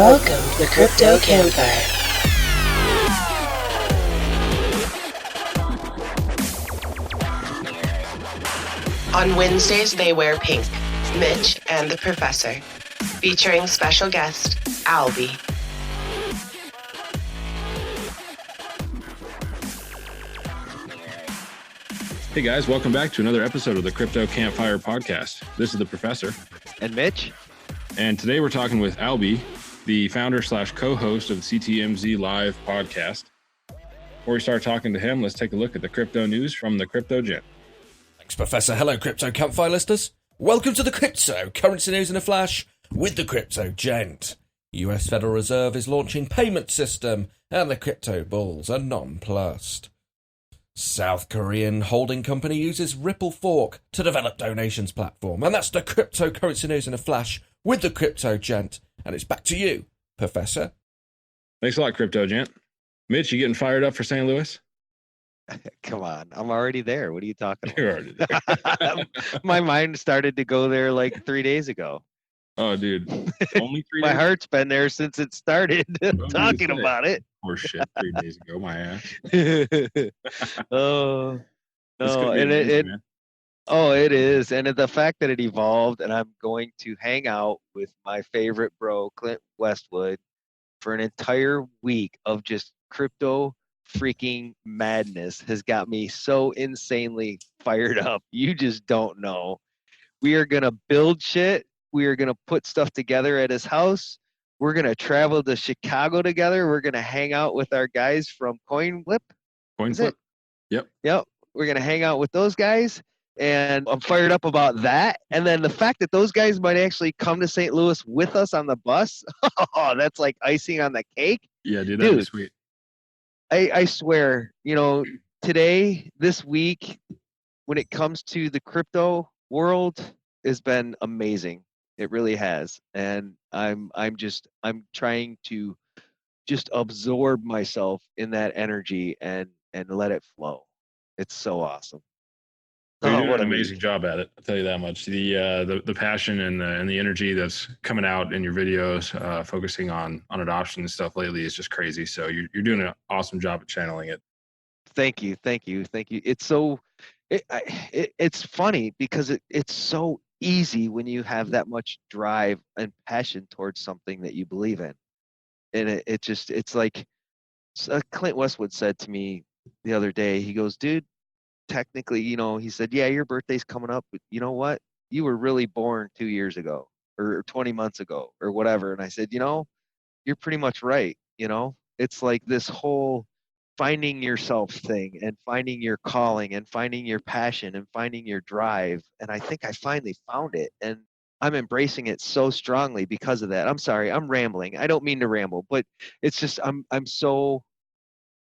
Welcome to the Crypto Campfire. On Wednesdays, they wear pink. Mitch and the Professor, featuring special guest Alby. Hey guys, welcome back to another episode of the Crypto Campfire podcast. This is the Professor. And Mitch. And today we're talking with Alby, the founder / co-host of the CTMZ Live podcast. Before we start talking to him, let's take a look at the crypto news from the Crypto Gent. Thanks, Professor. Hello, Crypto Campfire listeners. Welcome to the Crypto Currency News in a Flash with the Crypto Gent. US Federal Reserve is launching payment system and the crypto bulls are nonplussed. South Korean holding company uses Ripple fork to develop donations platform. And that's the cryptocurrency news in a flash with the Crypto Gent. And it's back to you, Professor. Thanks a lot, Crypto Gent. Mitch, you getting fired up for St. Louis? Come on, I'm already there. What are you talking about? You're already there. My mind started to go there like 3 days ago. Oh, dude. Only 3 days? My heart's been there since it started talking about it. Or shit, 3 days ago, my ass. Oh, This no. could be And amazing, man. it is. And the fact that it evolved and I'm going to hang out with my favorite bro, Clint Westwood, for an entire week of just crypto freaking madness has got me so insanely fired up. You just don't know. We are going to build shit. We are going to put stuff together at his house. We're going to travel to Chicago together. We're going to hang out with our guys from CoinFlip. CoinFlip? Yep. Yep. We're going to hang out with those guys. And I'm fired up about that. And then the fact that those guys might actually come to St. Louis with us on the bus. Oh, that's like icing on the cake. Yeah, dude, that'd be sweet. I swear, today, this week, when it comes to the crypto world, has been amazing. It really has. And I'm trying to just absorb myself in that energy and let it flow. It's so awesome. You're doing what an a amazing job at it. I'll tell you that much. The passion and the energy that's coming out in your videos, focusing on adoption and stuff lately is just crazy. So you're doing an awesome job at channeling it. Thank you. It's so it's funny because it's so easy when you have that much drive and passion towards something that you believe in, and it's like Clint Westwood said to me the other day. He goes, dude, technically, he said, yeah, your birthday's coming up, but you know what? You were really born 2 years ago or 20 months ago or whatever. And I said, you're pretty much right. It's like this whole finding yourself thing and finding your calling and finding your passion and finding your drive. And I think I finally found it. And I'm embracing it so strongly because of that. I'm sorry, I'm rambling. I don't mean to ramble, but it's just I'm so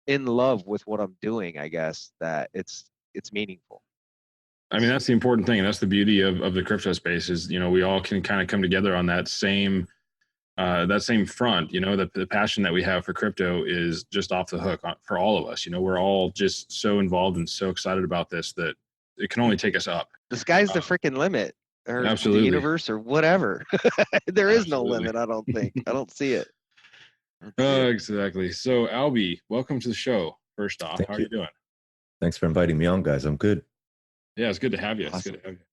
in love with what I'm doing, I guess, that it's meaningful. I mean, that's the important thing. And that's the beauty of the crypto space is, we all can kind of come together on that same front. The passion that we have for crypto is just off the hook for all of us. We're all just so involved and so excited about this that it can only take us up. The sky's the freaking limit, or absolutely. The universe, or whatever. There is Absolutely. no limit, I don't think. I don't see it. Exactly. So, Alby, welcome to the show. First off, how are you doing? Thanks for inviting me on, guys. I'm good. Yeah, it's good to have you. It's Awesome. good to have you.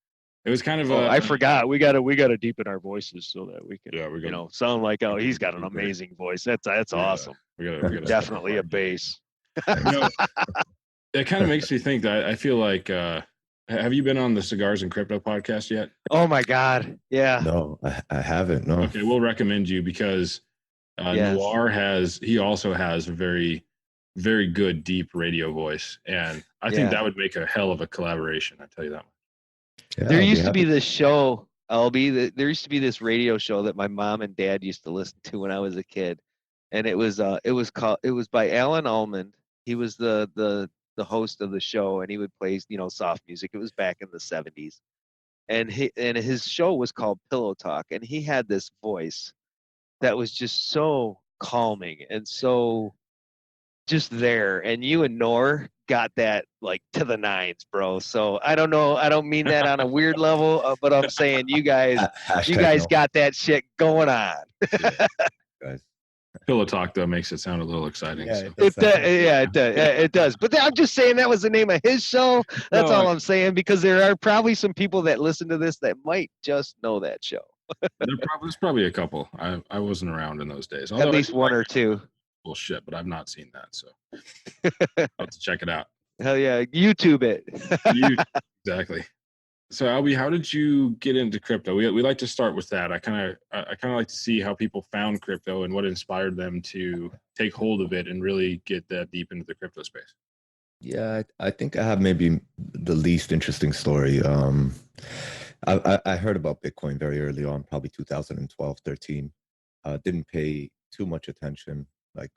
It was kind of I forgot. We gotta deepen our voices so that we can, we're gonna, sound like, oh, he's got an amazing voice. That's awesome. We gotta Definitely a bass. It kind of makes me think that I feel like, have you been on the Cigars and Crypto podcast yet? Oh my God. Yeah. No, I haven't. No. Okay, we'll recommend you because Yes. Noir also has a very, very good, deep radio voice. And I think that would make a hell of a collaboration. I tell you that much. Yeah, There I'll used to happy. be this show, Alby. There used to be this radio show that my mom and dad used to listen to when I was a kid, and it was by Alan Almond. He was the host of the show, and he would play soft music. It was back in the 70s, and his show was called Pillow Talk, and he had this voice that was just so calming and so just there. And you and Noir got that like to the nines, bro. So I don't know. I don't mean that on a weird level, but I'm saying you guys Hashtag no. got that shit going on. guys. Pillow talk though makes it sound a little exciting. Yeah, So. it does. It does. But I'm just saying that was the name of his show. That's No, all I'm saying, because there are probably some people that listen to this that might just know that show. There's probably a couple. I wasn't around in those days. At Although least one or two. Bullshit, but I've not seen that, so I'll have to check it out. Hell yeah, YouTube it. Exactly. So Alby, how did you get into crypto? We like to start with that. I kind of like to see how people found crypto and what inspired them to take hold of it and really get that deep into the crypto space. Yeah, I think I have maybe the least interesting story. I heard about Bitcoin very early on, probably 2012, 13. Didn't pay too much attention like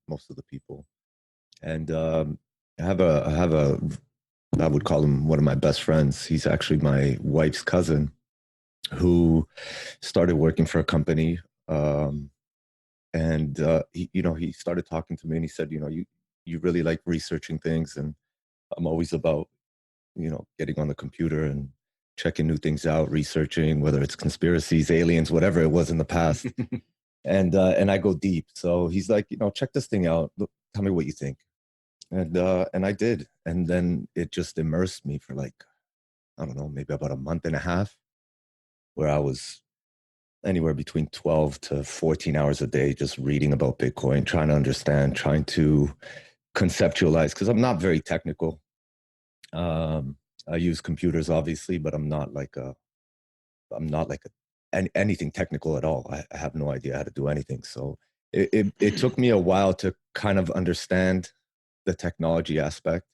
most of the people. And I have a I would call him one of my best friends. He's actually my wife's cousin who started working for a company. He started talking to me and he said, you really like researching things. And I'm always about, getting on the computer and checking new things out, researching, whether it's conspiracies, aliens, whatever it was in the past. And I go deep. So he's like, check this thing out. Look, tell me what you think. And I did. And then it just immersed me for like, I don't know, maybe about a month and a half, where I was anywhere between 12 to 14 hours a day just reading about Bitcoin, trying to understand, trying to conceptualize, because I'm not very technical. I use computers, obviously, but I'm not like anything technical at all. I have no idea how to do anything. So it took me a while to kind of understand the technology aspect,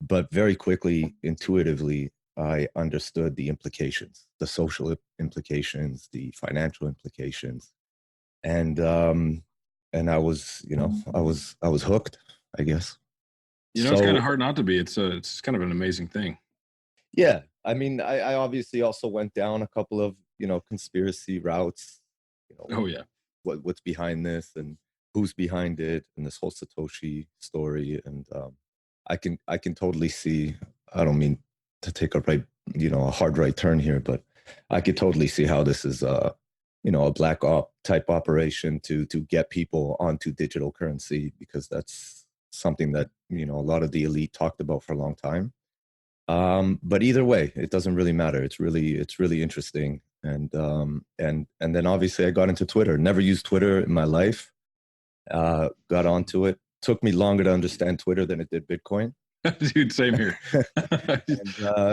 but very quickly, intuitively, I understood the implications, the social implications, the financial implications, and I was, I was hooked, I guess. It's kind of hard not to be. It's kind of an amazing thing. Yeah, I mean, I obviously also went down a couple of conspiracy routes. Oh yeah, what's behind this and who's behind it, and this whole Satoshi story, and I can totally see. I don't mean to take a hard right turn here, but I could totally see how this is a black op type operation to get people onto digital currency, because that's something that a lot of the elite talked about for a long time. But either way, it doesn't really matter. It's really interesting. And then obviously I got into Twitter. Never used Twitter in my life. Got onto it. Took me longer to understand Twitter than it did Bitcoin. Dude, same here.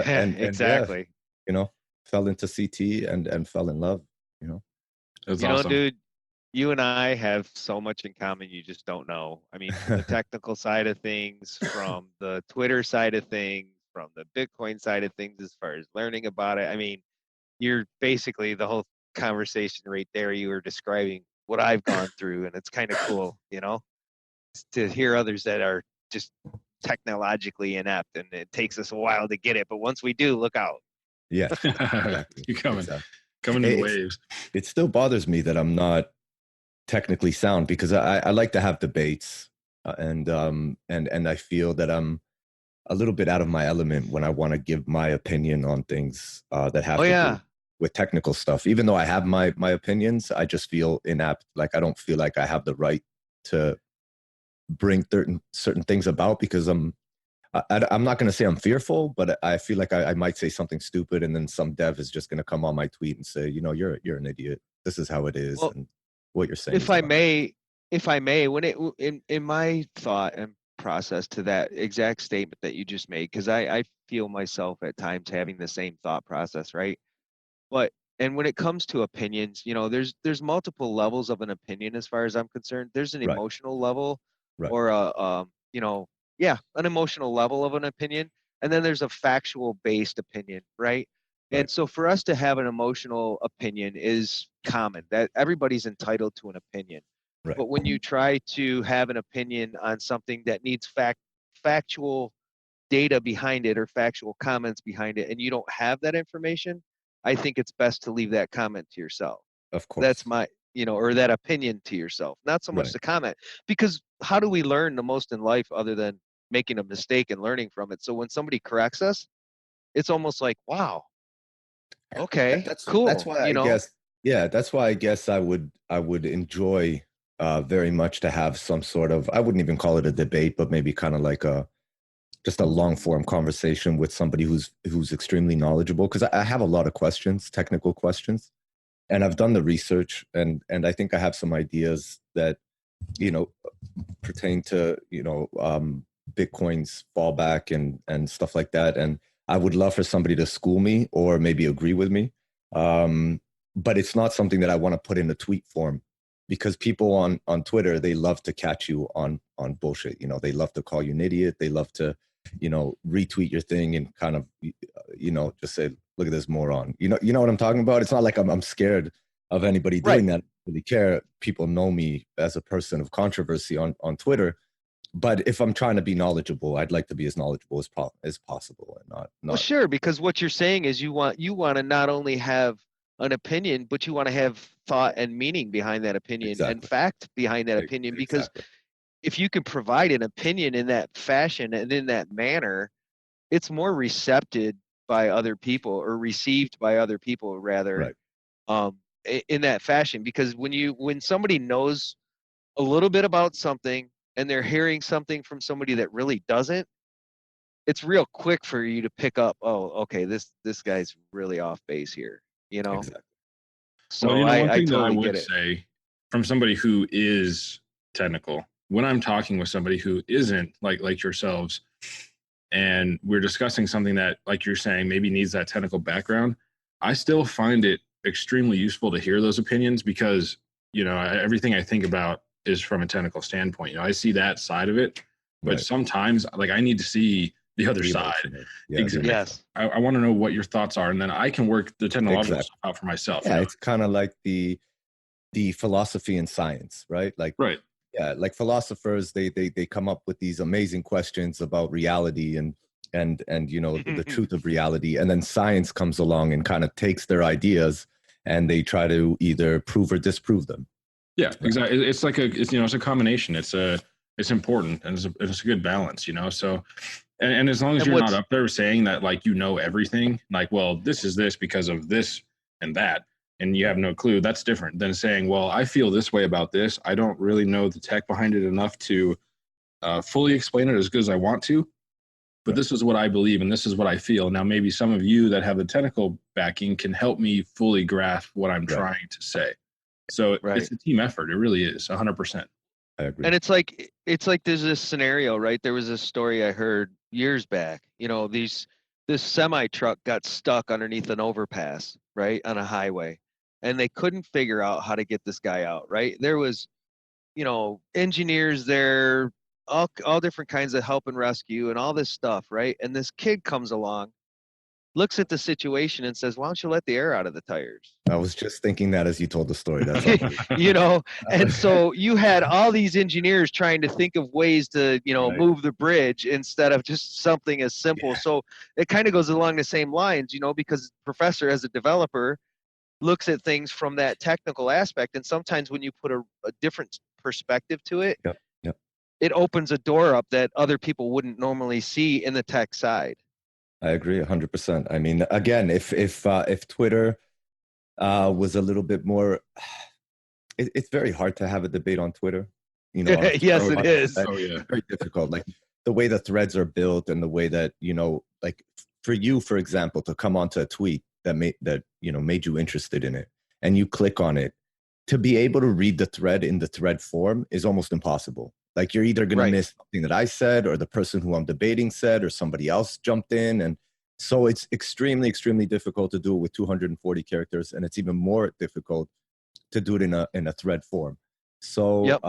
and exactly. Yeah, fell into CT and fell in love. That's awesome. Dude, you and I have so much in common you just don't know. I mean, from the technical side of things, from the Twitter side of things, from the Bitcoin side of things, as far as learning about it. I mean, you're basically the whole conversation right there. You were describing what I've gone through, and it's kind of cool, to hear others that are just technologically inept, and it takes us a while to get it. But once we do, look out. Yeah, exactly. You're coming. Exactly. Coming in waves. It still bothers me that I'm not technically sound, because I like to have debates, and I feel that I'm a little bit out of my element when I want to give my opinion on things that have to do with technical stuff. Even though I have my opinions, I just feel inept. Like I don't feel like I have the right to bring certain things about, because I'm not going to say I'm fearful, but I feel like I might say something stupid, and then some dev is just going to come on my tweet and say, you're an idiot. This is how it is, and what you're saying. If I may, when it in my thought and process to that exact statement that you just made, because I feel myself at times having the same thought process, right? And when it comes to opinions, there's multiple levels of an opinion as far as I'm concerned. There's an emotional level, or an emotional level of an opinion, and then there's a factual based opinion, right? And so for us to have an emotional opinion is common, that everybody's entitled to an opinion. Right. But when you try to have an opinion on something that needs factual data behind it, or factual comments behind it, and you don't have that information, I think it's best to leave that comment to yourself. Of course. That's my, or that opinion to yourself, not so much the comment. Because how do we learn the most in life other than making a mistake and learning from it? So when somebody corrects us, it's almost like, wow, okay, cool. That's why I guess. Yeah, that's why I guess I would enjoy very much to have some sort of, I wouldn't even call it a debate, but maybe kind of like just a long form conversation with somebody who's extremely knowledgeable. Because I have a lot of questions, technical questions, and I've done the research, and I think I have some ideas that, you know, pertain to, you know, Bitcoin's fallback and stuff like that. And I would love for somebody to school me or maybe agree with me. But it's not something that I want to put in a tweet form, because people on Twitter, they love to catch you on bullshit. You know, they love to call you an idiot. They love to, you know, retweet your thing and kind of, you know, just say, look at this moron. You know what I'm talking about? It's not like I'm scared of anybody doing that. I don't really care. People know me as a person of controversy on Twitter. But if I'm trying to be knowledgeable, I'd like to be as knowledgeable as possible, and not. Well, sure, because what you're saying is you want to not only have an opinion, but you want to have thought and meaning behind that opinion and fact behind that opinion. Because if you can provide an opinion in that fashion and in that manner, it's more receptive by other people, or received by other people rather, in that fashion. Because when somebody knows a little bit about something and they're hearing something from somebody that really doesn't, it's real quick for you to pick up, oh, okay, this guy's really off base here, you know? Exactly. So well, you know, one thing that I would say from somebody who is technical, when I'm talking with somebody who isn't like yourselves, and we're discussing something that, like you're saying, maybe needs that technical background, I still find it extremely useful to hear those opinions, because, you know, everything I think about is from a technical standpoint. You know, I see that side of it, but sometimes, like, I need to see the other side. Yeah, exactly. Yes. I want to know what your thoughts are, and then I can work the technological stuff out for myself. Yeah, you know? It's kind of like the philosophy and science, right? Like, yeah, like philosophers, they come up with these amazing questions about reality and you know, the truth of reality, and then science comes along and kind of takes their ideas and they try to either prove or disprove them. Yeah, exactly. It's like it's a combination. It's important, and it's a good balance, you know. So, and as long as you're not up there saying that, like, you know everything, like, well, this is this because of this and that, and you have no clue, that's different than saying, well, I feel this way about this. I don't really know the tech behind it enough to fully explain it as good as I want to, but this is what I believe and this is what I feel. Now, maybe some of you that have the technical backing can help me fully grasp what I'm trying to say. So it's a team effort. It really is 100%. I agree. And it's like there's this scenario, right? There was a story I heard years back. You know, this semi truck got stuck underneath an overpass, right, on a highway, and they couldn't figure out how to get this guy out. Right? There was, you know, engineers there, all different kinds of help and rescue and all this stuff, right? And this kid comes along, looks at the situation and says, why don't you let the air out of the tires? I was just thinking that as you told the story. That's you know, and so you had all these engineers trying to think of ways to, you know, move the bridge instead of just something as simple. Yeah. So it kind of goes along the same lines, you know, because professor as a developer looks at things from that technical aspect. And sometimes when you put a different perspective to it, it opens a door up that other people wouldn't normally see in the tech side. I agree 100%. I mean, again, if Twitter was a little bit more, it's very hard to have a debate on Twitter. You know, yes, it is. It's very difficult. Like the way the threads are built and the way that, you know, like for you, for example, to come onto a tweet that made you interested in it, and you click on it, to be able to read the thread in the thread form is almost impossible. Like you're either going to miss something that I said, or the person who I'm debating said, or somebody else jumped in. And so it's extremely, extremely difficult to do it with 240 characters. And it's even more difficult to do it in a thread form. So,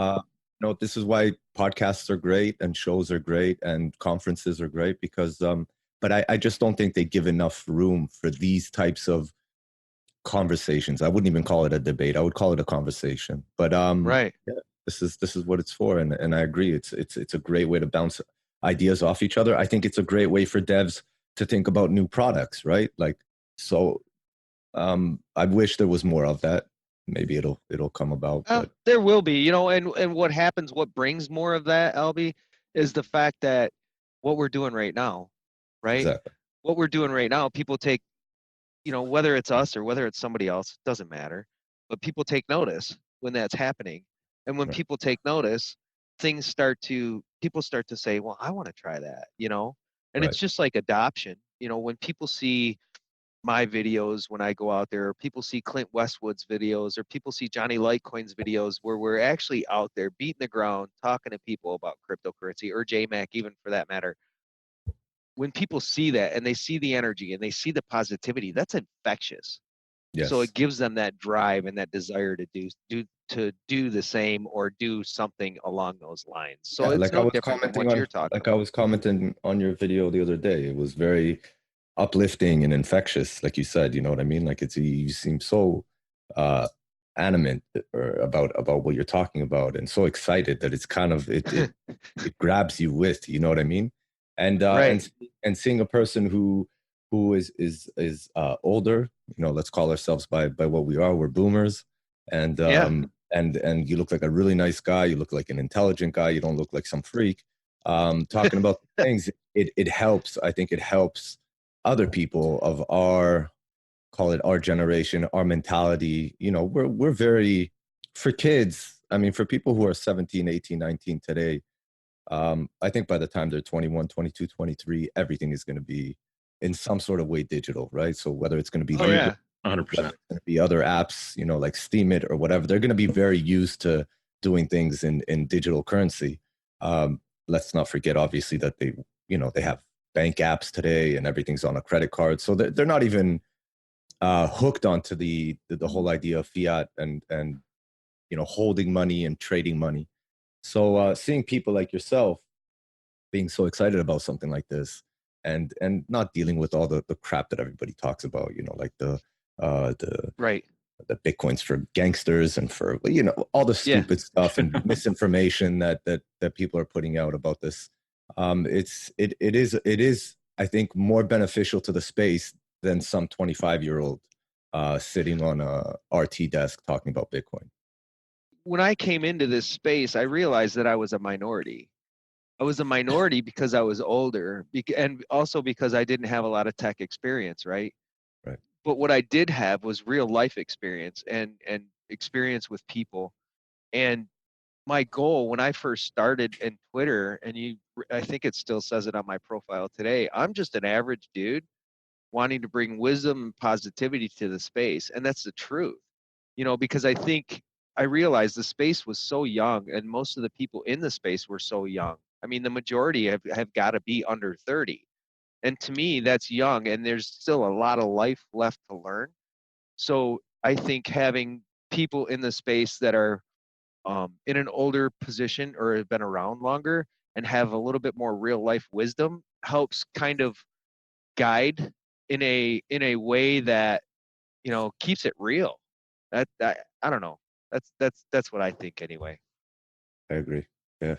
this is why podcasts are great and shows are great and conferences are great, because, but I just don't think they give enough room for these types of conversations. I wouldn't even call it a debate. I would call it a conversation. But this is what it's for, and I agree. It's a great way to bounce ideas off each other. I think it's a great way for devs to think about new products, right? Like, so I wish there was more of that. Maybe it'll come about. But there will be, you know, and what happens, what brings more of that, Alby, is the fact that what we're doing right now, right? Exactly. What we're doing right now, people take, you know, whether it's us or whether it's somebody else, doesn't matter, but people take notice when that's happening. And when Right. people take notice, people start to say, well, I want to try that, you know? And Right. it's just like adoption. You know, when people see my videos when I go out there, or people see Clint Westwood's videos, or people see Johnny Litecoin's videos, where we're actually out there beating the ground, talking to people about cryptocurrency, or JMac, even for that matter. When people see that and they see the energy and they see the positivity, that's infectious. So Yes. it gives them that drive and that desire to do the same or do something along those lines. So Yeah, it's like I no was different from commenting what you're on, talking like I about. was commenting on your video the other day. It was very uplifting and infectious, like you said. You know what I mean? Like you seem so uh, animate or about what you're talking about, and so excited that it's kind of it grabs you with. You know what I mean? And Right. and seeing a person who is older, you know, let's call ourselves by what we are. We're boomers, and Yeah. and you look like a really nice guy. You look like an intelligent guy. You don't look like some freak. Talking about things, it helps. I think it helps other people of our, call it our generation, our mentality. You know, we're very, for kids. I mean, for people who are 17, 18, 19 today, I think by the time they're 21, 22, 23, everything is going to be in some sort of way digital, right? So whether it's going to be Oh legal, yeah. 100%. whether it's going to be other apps, you know, like Steam It or whatever, they're going to be very used to doing things in digital currency. Um, let's not forget, obviously, that they, you know, they have bank apps today and everything's on a credit card. So they're not even hooked onto the whole idea of fiat and, you know, holding money and trading money. So seeing people like yourself being so excited about something like this and not dealing with all the crap that everybody talks about, you know, like the Right. the bitcoins for gangsters and for, you know, all the Yeah. stupid stuff and misinformation that people are putting out about this. It is I think more beneficial to the space than some 25-year-old sitting on a RT desk talking about Bitcoin. When I came into this space, I realized that I was a minority. I was a minority because I was older, and also because I didn't have a lot of tech experience, right? Right. But what I did have was real life experience and experience with people. And my goal when I first started in Twitter, and I think it still says it on my profile today, I'm just an average dude wanting to bring wisdom and positivity to the space. And that's the truth, you know, because I realized the space was so young and most of the people in the space were so young. I mean, the majority have got to be under 30. And to me, that's young and there's still a lot of life left to learn. So I think having people in the space that are in an older position or have been around longer and have a little bit more real life wisdom helps kind of guide in a way that, you know, keeps it real. That I don't know. That's what I think anyway. I agree. Yeah.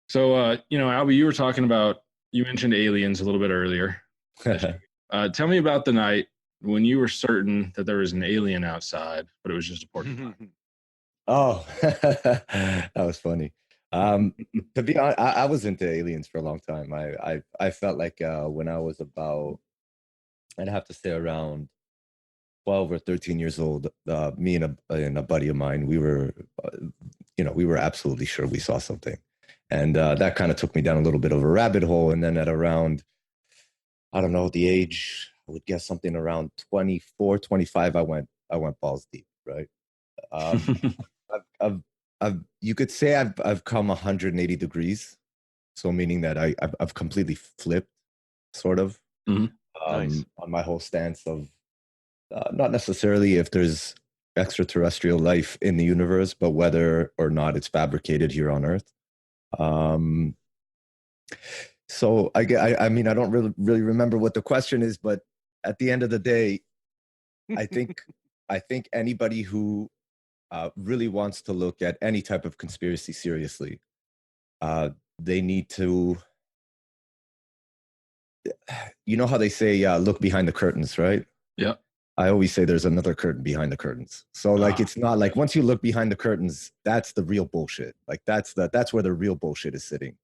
So, you know, Alby, you mentioned aliens a little bit earlier. Tell me about the night when you were certain that there was an alien outside, but it was just a porcupine. Oh, that was funny. To be honest, I was into aliens for a long time. I felt like when I was about, I'd have to say around 12 or 13 years old, me and a buddy of mine, we were, we were absolutely sure we saw something. And that kind of took me down a little bit of a rabbit hole. And then at around, I don't know, the age, I would guess something around 24, 25, I went balls deep, right? Um, you could say I've come 180 degrees. So meaning that I've completely flipped, sort of, Mhm. Nice. on my whole stance of not necessarily if there's extraterrestrial life in the universe, but whether or not it's fabricated here on Earth. Um, so I mean, I don't really remember what the question is, but at the end of the day, I think I think anybody who really wants to look at any type of conspiracy seriously, they need to, you know how they say, look behind the curtains, right? Yeah. I always say there's another curtain behind the curtains. So like, it's not like once you look behind the curtains, that's the real bullshit. Like that's where the real bullshit is sitting.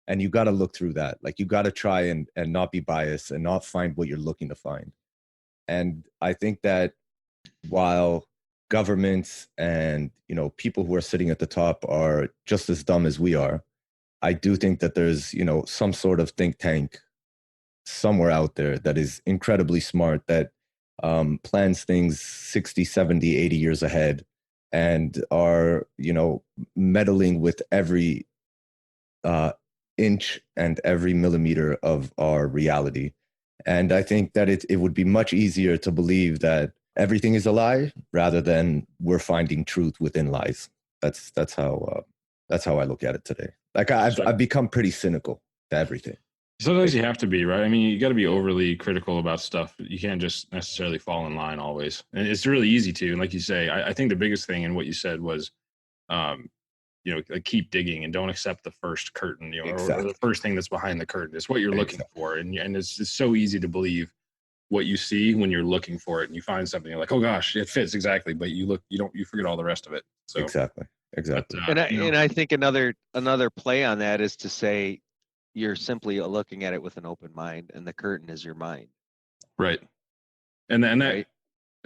And you got to look through that. Like you got to try and not be biased and not find what you're looking to find. And I think that while governments and, people who are sitting at the top are just as dumb as we are. I do think that there's, some sort of think tank somewhere out there that is incredibly smart, that plans things 60, 70, 80 years ahead, and are, meddling with every inch and every millimeter of our reality. And I think that it would be much easier to believe that everything is a lie rather than we're finding truth within lies. That's how I look at it today. Like I've become pretty cynical to everything. Sometimes you have to be, right? I mean, you got to be overly critical about stuff. You can't just necessarily fall in line always. And it's really easy to. And like you say, I think the biggest thing in what you said was, like keep digging and don't accept the first curtain, Exactly. or the first thing that's behind the curtain. It's what you're looking for. And it's so easy to believe what you see when you're looking for it, and you find something, you're like, oh gosh, it fits exactly. But you forget all the rest of it. So Exactly. But, And I think another play on that is to say, you're simply looking at it with an open mind, and the curtain is your mind. Right. And that Right?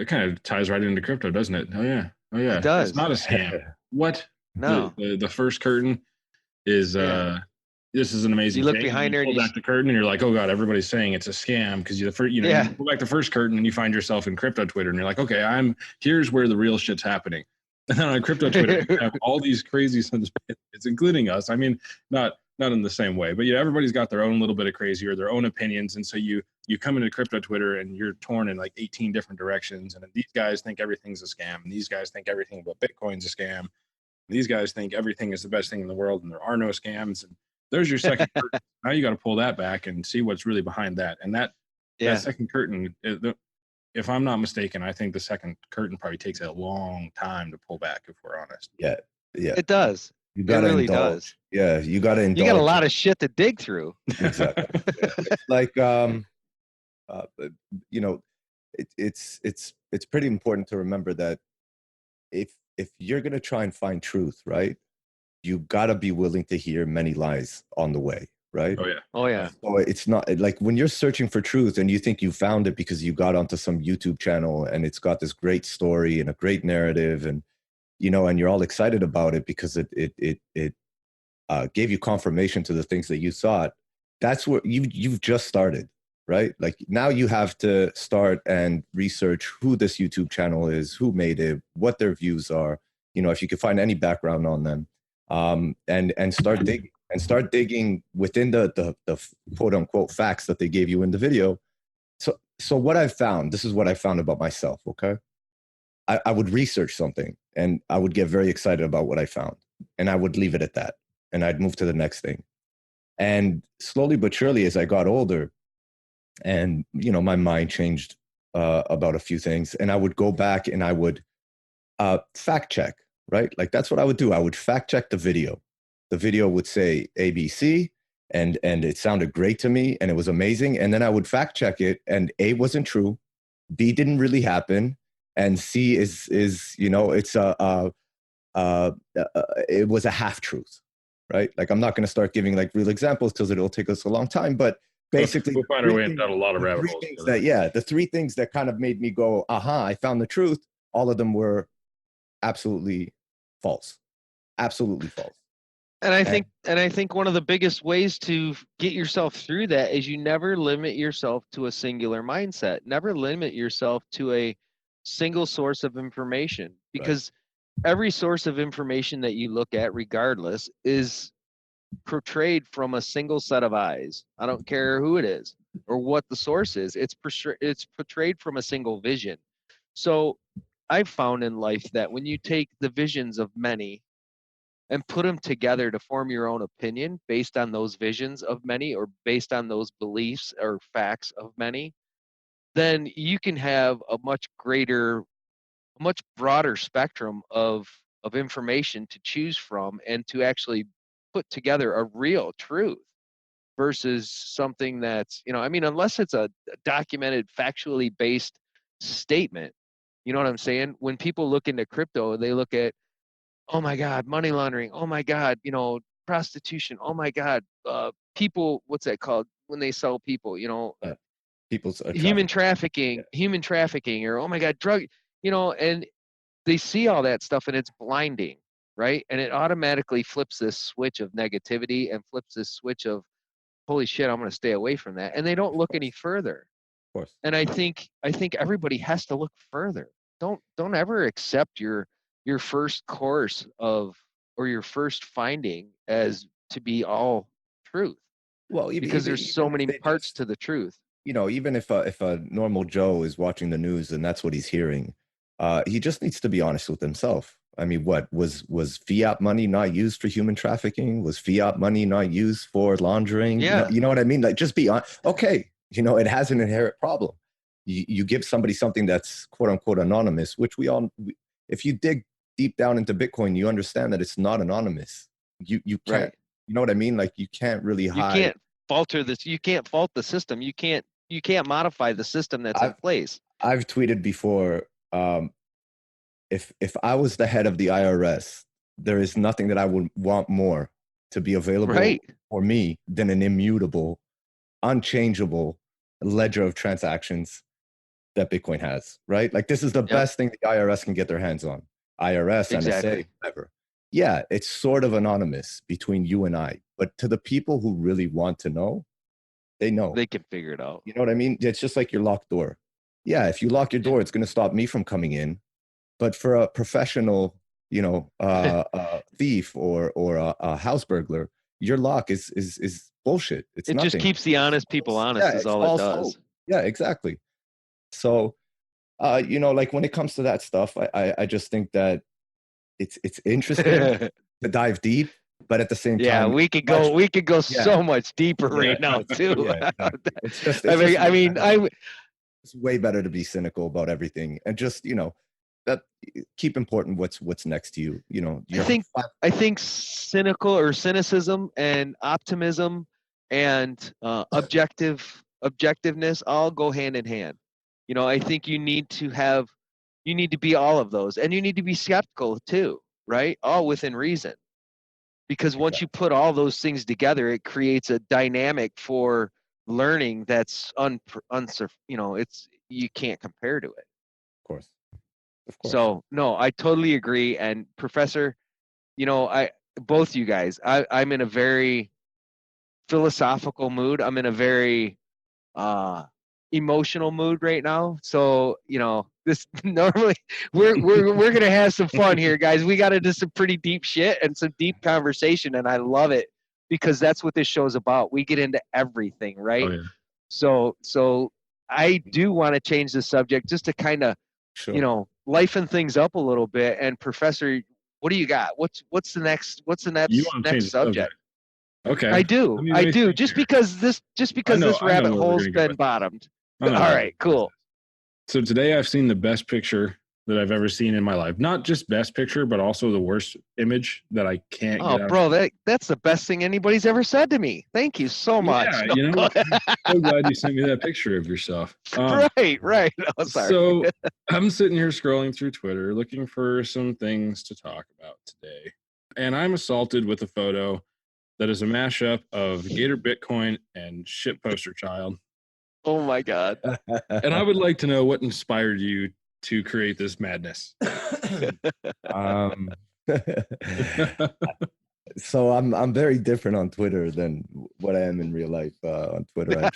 it kind of ties right into crypto, doesn't it? Oh yeah. It does. It's not a scam. What? No. The first curtain is this is an amazing You look thing. behind you her pull and back the curtain and you're like, oh god, everybody's saying it's a scam, because you pull back the first curtain and you find yourself in crypto Twitter and you're like, okay, here's where the real shit's happening. And then on crypto Twitter, you have all these crazy it's including us. I mean, not in the same way, but everybody's got their own little bit of crazy or their own opinions. And so you come into crypto Twitter and you're torn in like 18 different directions. And these guys think everything's a scam. And these guys think everything about Bitcoin's a scam. And these guys think everything is the best thing in the world and there are no scams. And there's your second curtain. Now you got to pull that back and see what's really behind that. And that second curtain, if I'm not mistaken, I think the second curtain probably takes a long time to pull back, if we're honest. Yeah. It does. You gotta really indulge. does. Yeah, you gotta indulge. You got a lot of shit to dig through. Exactly. It's like it's pretty important to remember that if you're gonna try and find truth, right, you gotta be willing to hear many lies on the way, right? Oh yeah. So it's not like when you're searching for truth and you think you found it because you got onto some YouTube channel and it's got this great story and a great narrative, and and you're all excited about it because it gave you confirmation to the things that you thought. That's where you've just started, right? Like now you have to start and research who this YouTube channel is, who made it, what their views are, if you could find any background on them, and start digging within the quote unquote facts that they gave you in the video. So what I found, this is what I found about myself. Okay. I would research something and I would get very excited about what I found, and I would leave it at that. And I'd move to the next thing. And slowly but surely, as I got older, and my mind changed about a few things, and I would go back and I would fact check, right? Like that's what I would do. I would fact check the video. The video would say ABC, and it sounded great to me, and it was amazing. And then I would fact check it, and A wasn't true, B didn't really happen, and C is it's it was a half truth. Right? Like I'm not going to start giving like real examples because it'll take us a long time, but basically we'll find our way down a lot of rabbit holes. The three things that kind of made me go, aha, I found the truth. All of them were absolutely false. Absolutely false. And I think one of the biggest ways to get yourself through that is you never limit yourself to a singular mindset. Never limit yourself to a single source of information, because every source of information that you look at, regardless, is portrayed from a single set of eyes. I don't care who it is or what the source is. It's portrayed from a single vision. So I've found in life that when you take the visions of many and put them together to form your own opinion based on those visions of many, or based on those beliefs or facts of many, then you can have a much broader spectrum of information to choose from, and to actually put together a real truth versus something that's, unless it's a documented, factually based statement. You know what I'm saying? When people look into crypto, they look at, oh my God, money laundering. Oh my God, prostitution. Oh my God, people, what's that called when they sell people, people's human trafficking, or oh my God, drug, and they see all that stuff and it's blinding, right? And it automatically flips this switch of negativity and flips this switch of, holy shit, I'm going to stay away from that. And they don't look any further. Of course. And I think everybody has to look further. Don't ever accept your first course of, or your first finding as to be all truth. Well, because there's so many parts to the truth. You know, even if a normal Joe is watching the news and that's what he's hearing, he just needs to be honest with himself. I mean, what was fiat money not used for human trafficking? Was fiat money not used for laundering? Yeah. You know what I mean? Like, just be honest. Okay, you know, it has an inherent problem. You give somebody something that's quote unquote anonymous, which if you dig deep down into Bitcoin, you understand that it's not anonymous. You can't, right. You know what I mean? Like, you can't really hide. You can't falter this. You can't fault the system. You can't modify the system that's in place. I've tweeted before, if I was the head of the IRS, there is nothing that I would want more to be available for me than an immutable, unchangeable ledger of transactions that Bitcoin has, right? Like, this is the best thing the IRS can get their hands on. IRS, NSA, whatever. Yeah, it's sort of anonymous between you and I, but to the people who really want to know, they know. They can figure it out. You know what I mean? It's just like your locked door. Yeah, if you lock your door, it's going to stop me from coming in. But for a professional, you know, thief or a house burglar, your lock is bullshit. It just keeps the honest people honest. Is all it does. Yeah, exactly. So, you know, like, when it comes to that stuff, I just think that it's interesting to dive deep, but at the same time, yeah, we could go so much deeper right now too. Yeah, exactly. It's way better to be cynical about everything and just, you know, that keep important what's next to you. You know, I think cynicism and optimism and objectiveness all go hand in hand. You know, I think you need to be all of those, and you need to be skeptical too, right? All within reason. Because once you put all those things together, it creates a dynamic for learning that's you know, you can't compare to it. Of course. So no, I totally agree. And Professor, you know, both you guys, I'm in a very philosophical mood. I'm in a very emotional mood right now. So, you know, this normally we're gonna have some fun here, guys. We got into some pretty deep shit and some deep conversation, and I love it because that's what this show's about. We get into everything, right? Oh, yeah. So I do want to change the subject just to kind of, you know, lifen things up a little bit. And Professor, what do you got? What's the next subject? Okay. I do. Just because this rabbit hole's been bottomed. All right, cool. So today I've seen the best picture that I've ever seen in my life. Not just best picture, but also the worst image that I can't get out. Oh, bro, that's the best thing anybody's ever said to me. Thank you so much. Yeah, you know, I'm so glad you sent me that picture of yourself. Right. No, sorry. So I'm sitting here scrolling through Twitter, looking for some things to talk about today. And I'm assaulted with a photo that is a mashup of Gator Bitcoin and Shit Poster Child. Oh my God. And I would like to know what inspired you to create this madness. So I'm very different on Twitter than what I am in real life. On Twitter,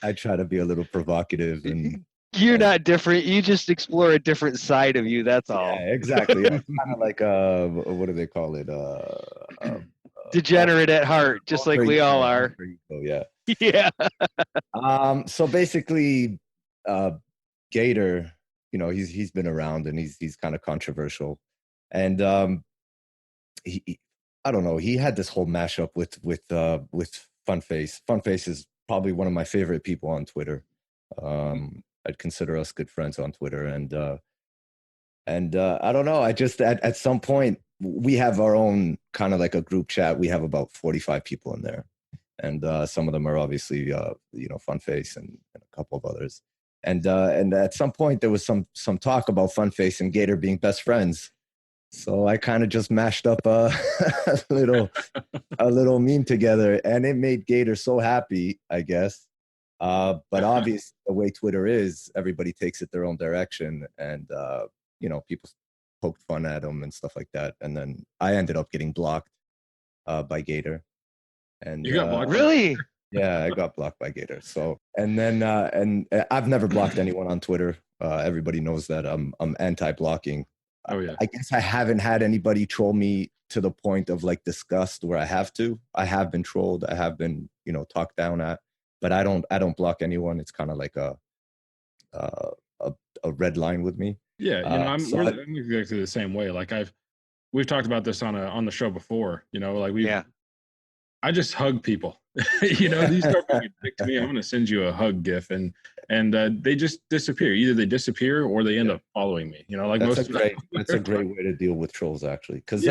I try to be a little provocative, and you're not different. You just explore a different side of you. That's all. Yeah, exactly. I'm kind of like what do they call it? Degenerate at heart, just like we all are. Yeah. Yeah. So basically, Gator, you know, he's been around and he's kind of controversial, and he I don't know, he had this whole mashup with Funface. Funface is probably one of my favorite people on Twitter. I'd consider us good friends on Twitter, and I don't know. I just at some point we have our own kind of like a group chat. We have about 45 people in there, and some of them are obviously you know, Funface and a couple of others. And at some point there was some talk about Funface and Gator being best friends. So I kind of just mashed up a little meme together, and it made Gator so happy, I guess, But obviously, the way Twitter is, everybody takes it their own direction, and people poked fun at him and stuff like that. And then I ended up getting blocked by Gator. And You got blocked? Really? Yeah, I got blocked by Gator. So, and then and I've never blocked anyone on Twitter. Everybody knows that I'm anti-blocking. Oh yeah. I guess I haven't had anybody troll me to the point of like disgust where I have to. I have been trolled. I have been, talked down at, but I don't block anyone. It's kind of like a red line with me. Yeah, I'm exactly the same way. Like we've talked about this on the show before. I just hug people. These start being a dick to me, I'm going to send you a hug gif, and they just disappear. Either they disappear or they end up following me. That's a great way to deal with trolls, actually. Because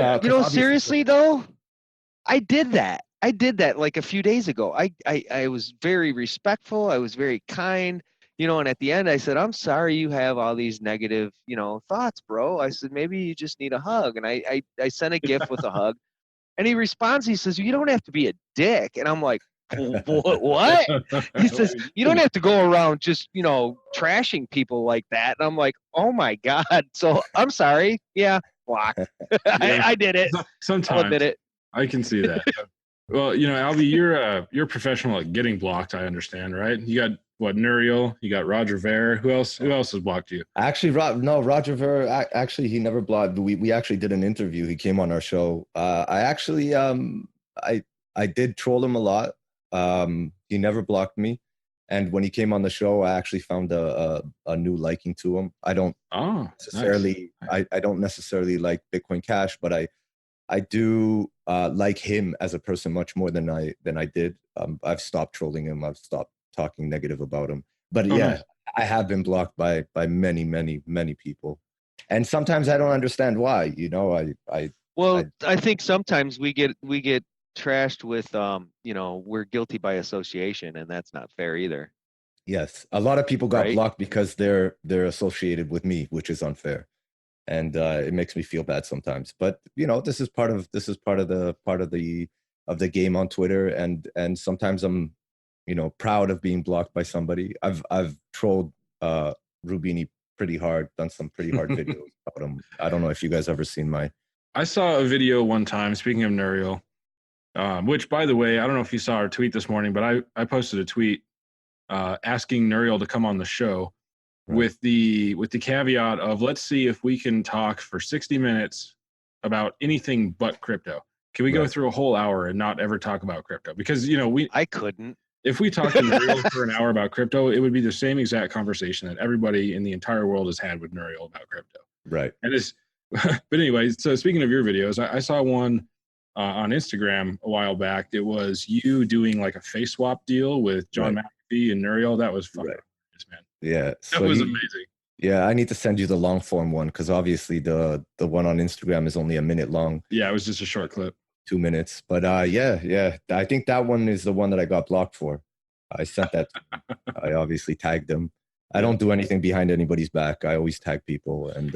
seriously though, I did that. Like a few days ago. I was very respectful. I was very kind. And at the end I said, I'm sorry you have all these negative, thoughts, bro. I said, maybe you just need a hug. And I sent a gif with a hug. And he responds, he says, you don't have to be a dick. And I'm like, what? He says, you don't have to go around just, trashing people like that. And I'm like, oh my God. So I'm sorry. Yeah, block. I did it. Sometimes I did it. I can see that. Well, Alby, you're professional at getting blocked, I understand, right? You got Nouriel, you got Roger Ver. Who else has blocked you? Actually, Roger Ver, actually, he never blocked. We actually did an interview. He came on our show. I did troll him a lot. He never blocked me. And when he came on the show, I actually found a new liking to him. I don't necessarily, nice. I don't necessarily like Bitcoin Cash, but I do like him as a person much more than I did. I've stopped trolling him. I've stopped talking negative about him. But nice. I have been blocked by many, many, many people. And sometimes I don't understand why. I think sometimes we get trashed with we're guilty by association, and that's not fair either. Yes. A lot of people got blocked because they're associated with me, which is unfair. And it makes me feel bad sometimes. But this is part of the game on Twitter, and sometimes I'm proud of being blocked by somebody. I've trolled Rubini pretty hard, done some pretty hard videos about him. I don't know if you guys ever seen my. I saw a video one time, speaking of Nouriel, which, by the way, I don't know if you saw our tweet this morning, but I posted a tweet asking Nouriel to come on the show with the caveat of, let's see if we can talk for 60 minutes about anything but crypto. Can we go through a whole hour and not ever talk about crypto? Because I couldn't. If we talked to Nouriel for an hour about crypto, it would be the same exact conversation that everybody in the entire world has had with Nouriel about crypto. Right. And but anyway, so speaking of your videos, I saw one on Instagram a while back. It was you doing like a face swap deal with John McAfee and Nouriel. That was fun, man. Yeah, that was amazing. Yeah, I need to send you the long form one, because obviously the one on Instagram is only a minute long. Yeah, it was just a short clip. 2 minutes. But yeah, I think that one is the one that I got blocked for. I sent that to him. I obviously tagged them. I don't do anything behind anybody's back. I always tag people, and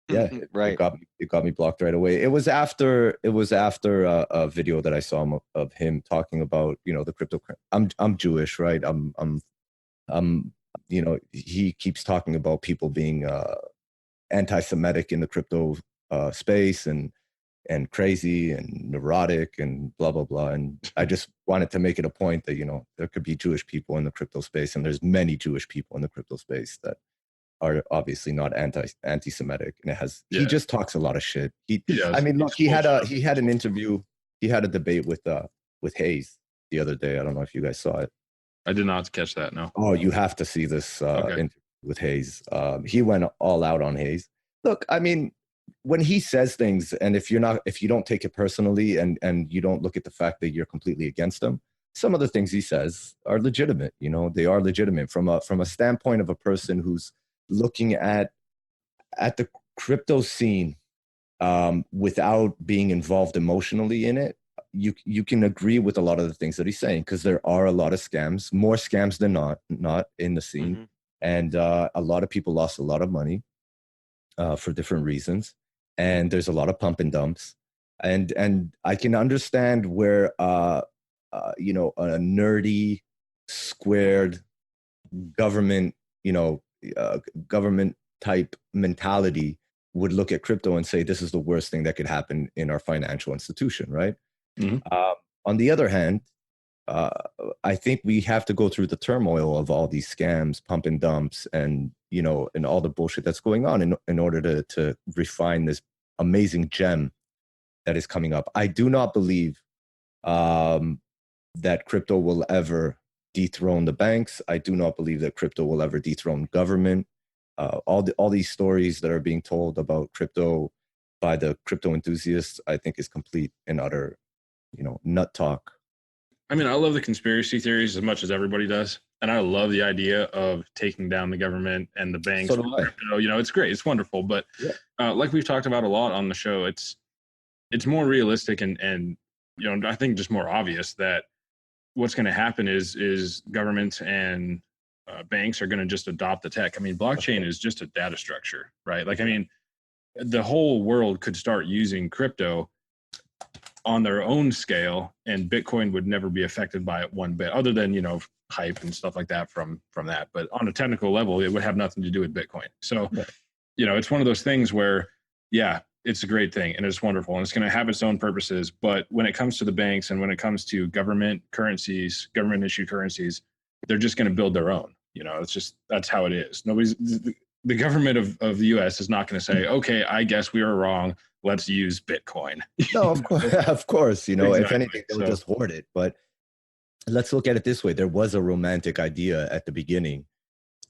it got me blocked right away. It was after a video that I saw of him talking about the crypto. I'm Jewish, right? I'm he keeps talking about people being anti-Semitic in the crypto space, and crazy and neurotic and blah blah blah. And I just wanted to make it a point that there could be Jewish people in the crypto space, and there's many Jewish people in the crypto space that are obviously not anti-Semitic. And he just talks a lot of shit. He had an interview. He had a debate with Hayes the other day. I don't know if you guys saw it. I did not catch that. No. Oh, you have to see this interview with Hayes. He went all out on Hayes. Look, I mean, when he says things, and if you don't take it personally, and you don't look at the fact that you're completely against him, some of the things he says are legitimate. They are legitimate from a standpoint of a person who's looking at the crypto scene without being involved emotionally in it. You can agree with a lot of the things that he's saying, because there are a lot of scams, more scams than not in the scene. Mm-hmm. And a lot of people lost a lot of money for different reasons. And there's a lot of pump and dumps. And I can understand where, a nerdy squared government, government type mentality would look at crypto and say, this is the worst thing that could happen in our financial institution, right? On the other hand, I think we have to go through the turmoil of all these scams, pump and dumps, and and all the bullshit that's going on in order to refine this amazing gem that is coming up. I do not believe that crypto will ever dethrone the banks. I do not believe that crypto will ever dethrone government. All these stories that are being told about crypto by the crypto enthusiasts, I think is complete and utter, nut talk. I mean, I love the conspiracy theories as much as everybody does. And I love the idea of taking down the government and the banks. So do I. Crypto. It's great. It's wonderful. But like we've talked about a lot on the show, it's more realistic and I think just more obvious that what's going to happen is governments and banks are going to just adopt the tech. I mean, blockchain is just a data structure, right? Like, I mean, the whole world could start using crypto on their own scale, and Bitcoin would never be affected by it one bit, other than hype and stuff like that from that. But on a technical level, it would have nothing to do with Bitcoin. So, it's one of those things where, it's a great thing and it's wonderful and it's going to have its own purposes. But when it comes to the banks and when it comes to government currencies, government issued currencies, they're just going to build their own. It's just, that's how it is. The government of the US is not going to say, okay, I guess we were wrong, let's use Bitcoin. No, of course, of course. Exactly. If anything, they'll just hoard it. But let's look at it this way. There was a romantic idea at the beginning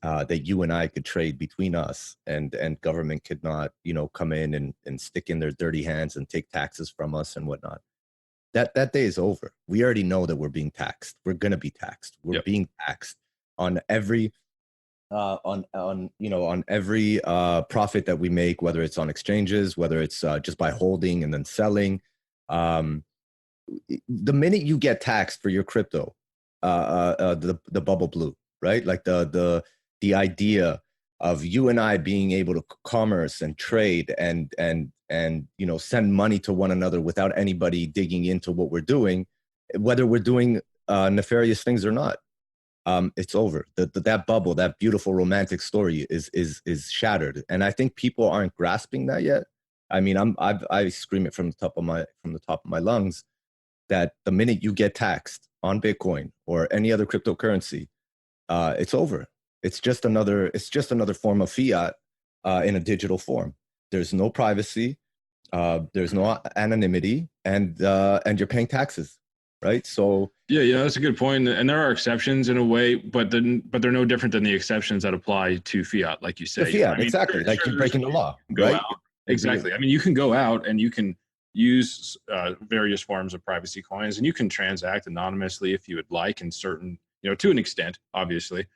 that you and I could trade between us, and government could not, come in and stick in their dirty hands and take taxes from us and whatnot. That day is over. We already know that we're being taxed. We're going to be taxed. We're being taxed on every on every profit that we make, whether it's on exchanges, whether it's just by holding and then selling. The minute you get taxed for your crypto, the bubble blew, right? Like the idea of you and I being able to commerce and trade and send money to one another without anybody digging into what we're doing, whether we're doing nefarious things or not. It's over. That bubble, that beautiful romantic story is shattered, and I think people aren't grasping that yet. I mean, I scream it from the top of my lungs that the minute you get taxed on Bitcoin or any other cryptocurrency, it's over. It's just another form of fiat in a digital form. There's no privacy, there's no anonymity, and you're paying taxes. Right. So that's a good point. And there are exceptions in a way, but they're no different than the exceptions that apply to fiat, like you say. The fiat, exactly. Like you're breaking the law. Go out. Exactly. I mean, you can go out and you can use various forms of privacy coins, and you can transact anonymously if you would like, in certain, to an extent, obviously,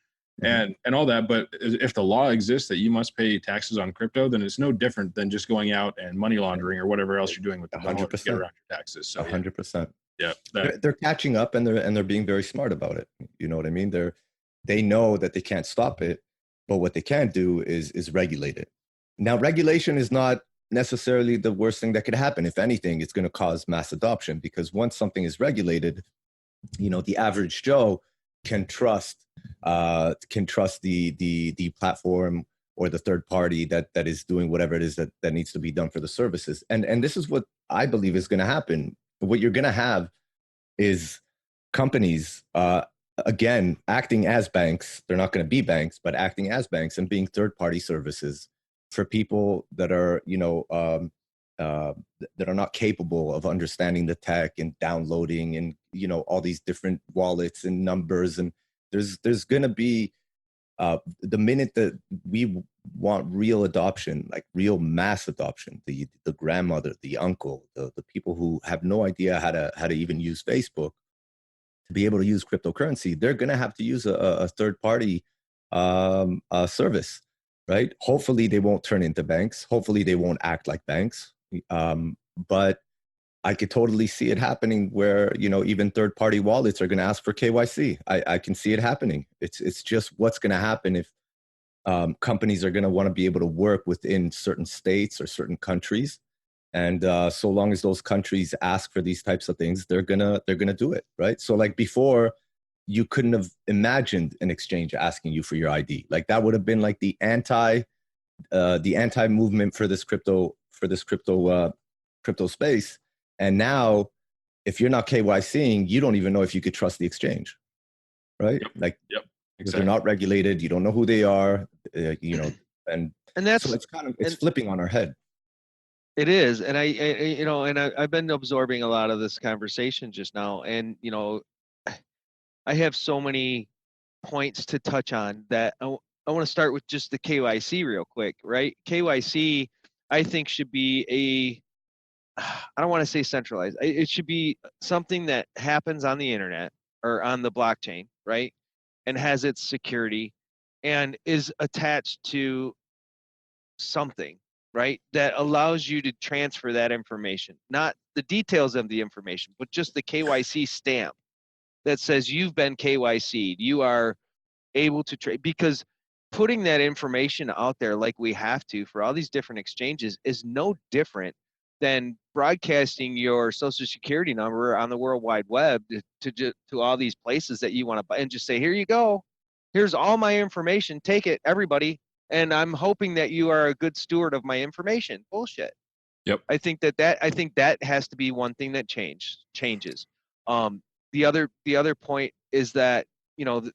and all that. But if the law exists that you must pay taxes on crypto, then it's no different than just going out and money laundering or whatever else you're doing with the dollar to get around your taxes. So 100%. Yeah, they're catching up, and they're being very smart about it. You know what I mean? They know that they can't stop it, but what they can do is regulate it. Now, regulation is not necessarily the worst thing that could happen. If anything, it's going to cause mass adoption, because once something is regulated, the average Joe can trust the platform or the third party that is doing whatever it is that needs to be done for the services. And this is what I believe is going to happen. What you're going to have is companies, again, acting as banks. They're not going to be banks, but acting as banks and being third-party services for people that are, that are not capable of understanding the tech and downloading and, all these different wallets and numbers. And there's going to be, the minute that we want real adoption, like real mass adoption, the grandmother, the uncle, the people who have no idea how to even use Facebook to be able to use cryptocurrency, they're going to have to use a third party service, right? Hopefully they won't turn into banks. Hopefully they won't act like banks. But I could totally see it happening where, even third party wallets are going to ask for KYC. I can see it happening. It's just what's going to happen if companies are going to want to be able to work within certain states or certain countries, and so long as those countries ask for these types of things, they're gonna do it, right? So like before, you couldn't have imagined an exchange asking you for your ID. Like that would have been like the anti movement for this crypto space. And now, if you're not KYCing, you don't even know if you could trust the exchange, right? Yep. Like, Yep. Because they're not regulated, you don't know who they are, and that's so it's flipping on our head. It is, and I've been absorbing a lot of this conversation just now, and I have so many points to touch on that I want to start with just the KYC real quick, right? KYC, I think, should be I don't want to say centralized. It should be something that happens on the internet or on the blockchain, right? And has its security and is attached to something, right? That allows you to transfer that information, not the details of the information, but just the KYC stamp that says you've been KYC'd. You are able to trade, because putting that information out there like we have to for all these different exchanges is no different than broadcasting your social security number on the World Wide Web to all these places that you want to buy, and just say, here you go. Here's all my information. Take it, everybody. And I'm hoping that you are a good steward of my information. Bullshit. Yep. I think that has to be one thing that changes. The other point is that,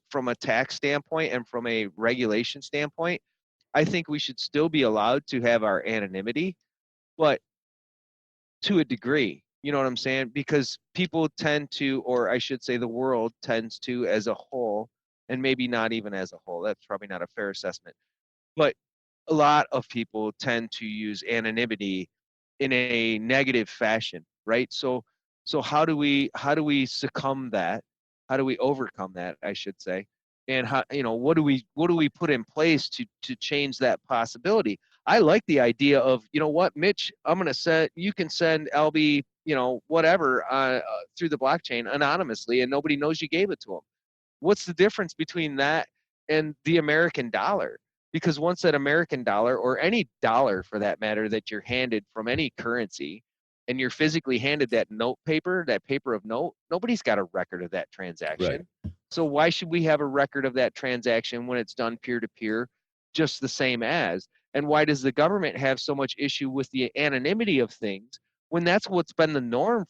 from a tax standpoint and from a regulation standpoint, I think we should still be allowed to have our anonymity, but to a degree, you know what I'm saying? Because people tend to, or I should say the world tends to, as a whole, and maybe not even as a whole, that's probably not a fair assessment, but a lot of people tend to use anonymity in a negative fashion, right? So how do we succumb that? How do we overcome that, I should say? And how, what do we put in place to change that possibility? I like the idea of, what, Mitch, you can send Alby, whatever, through the blockchain anonymously, and nobody knows you gave it to them. What's the difference between that and the American dollar? Because once that American dollar, or any dollar for that matter, that you're handed from any currency, and you're physically handed that paper of note, nobody's got a record of that transaction. Right. So why should we have a record of that transaction when it's done peer-to-peer, just the same as? And why does the government have so much issue with the anonymity of things when that's what's been the norm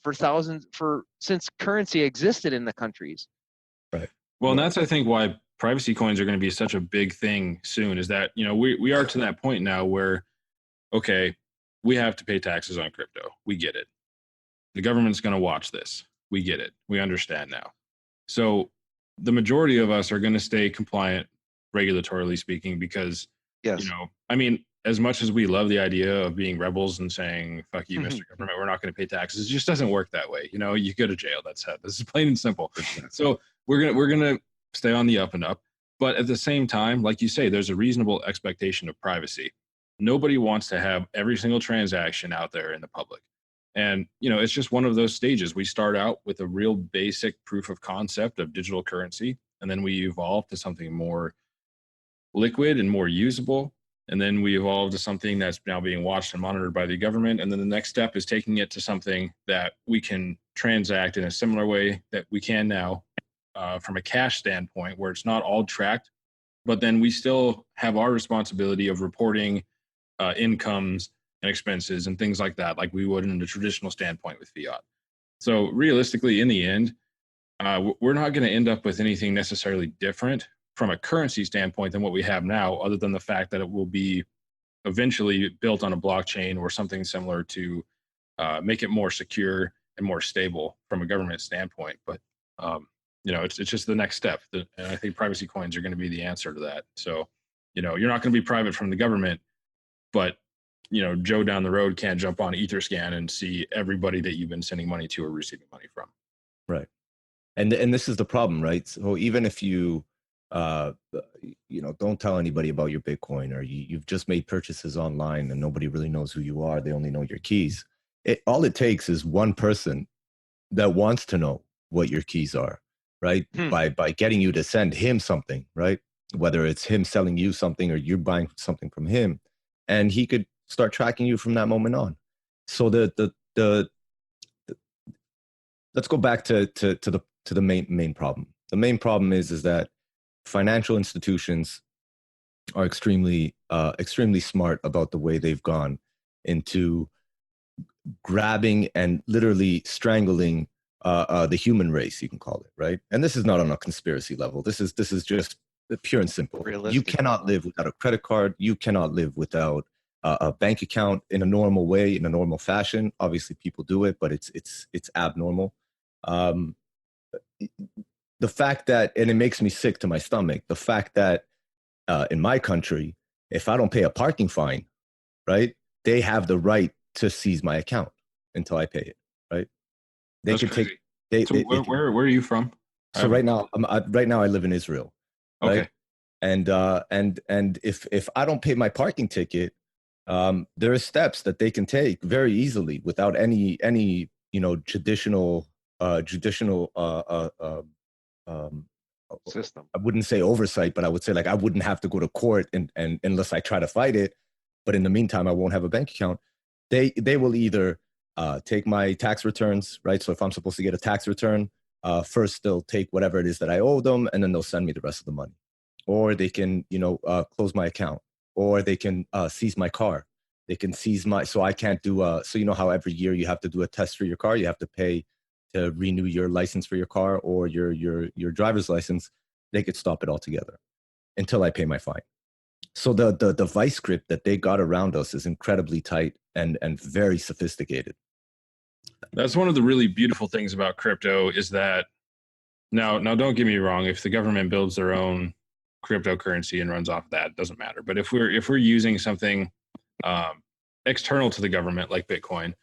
since currency existed in the countries? Right. Well, and that's, I think, why privacy coins are going to be such a big thing soon, is that, we are to that point now where, okay, we have to pay taxes on crypto. We get it. The government's going to watch this. We get it. We understand now. So the majority of us are going to stay compliant, regulatorily speaking, because, yes. As much as we love the idea of being rebels and saying, fuck you, Mr. Government, we're not going to pay taxes, it just doesn't work that way. You go to jail. That's it. This is plain and simple. So we're going to stay on the up and up. But at the same time, like you say, there's a reasonable expectation of privacy. Nobody wants to have every single transaction out there in the public. And, it's just one of those stages. We start out with a real basic proof of concept of digital currency, and then we evolve to something more liquid and more usable. And then we evolve to something that's now being watched and monitored by the government. And then the next step is taking it to something that we can transact in a similar way that we can now, from a cash standpoint, where it's not all tracked, but then we still have our responsibility of reporting incomes and expenses and things like that, like we would in a traditional standpoint with fiat. So realistically, in the end, we're not going to end up with anything necessarily different from a currency standpoint than what we have now, other than the fact that it will be eventually built on a blockchain or something similar to make it more secure and more stable from a government standpoint. But it's just the next step. And I think privacy coins are going to be the answer to that. So, you're not going to be private from the government, but, Joe down the road can't jump on Etherscan and see everybody that you've been sending money to or receiving money from. Right. And this is the problem, right? So even if you, don't tell anybody about your Bitcoin, or you've just made purchases online and nobody really knows who you are, they only know your keys. All it takes is one person that wants to know what your keys are, right? By getting you to send him something, right? Whether it's him selling you something or you're buying something from him, and he could start tracking you from that moment on. So let's go back to the main problem. The main problem is that financial institutions are extremely smart about the way they've gone into grabbing and literally strangling the human race, you can call it, right? And this is not on a conspiracy level. This is just pure and simple. You cannot live without a credit card. You cannot live without a bank account in a normal way, in a normal fashion. Obviously, people do it, but it's abnormal. The fact that, and it makes me sick to my stomach, the fact that in my country, if I don't pay a parking fine, right, they have the right to seize my account until I pay it, right? They That's can crazy. take. So where are you from? So right now I live in Israel. Right? Okay. And if I don't pay my parking ticket, there are steps that they can take very easily without any judicial system. I wouldn't say oversight, but I would say like I wouldn't have to go to court and unless I try to fight it. But in the meantime, I won't have a bank account. They will either take my tax returns, right? So if I'm supposed to get a tax return, first they'll take whatever it is that I owe them, and then they'll send me the rest of the money. Or they can, close my account, or they can seize my car. They can seize so I can't do, so you know how every year you have to do a test for your car, you have to pay to renew your license for your car or your driver's license. They could stop it altogether until I pay my fine. So the vice grip that they got around us is incredibly tight and very sophisticated. That's one of the really beautiful things about crypto is that now don't get me wrong, if the government builds their own cryptocurrency and runs off of that, it doesn't matter. But if we're using something external to the government like Bitcoin,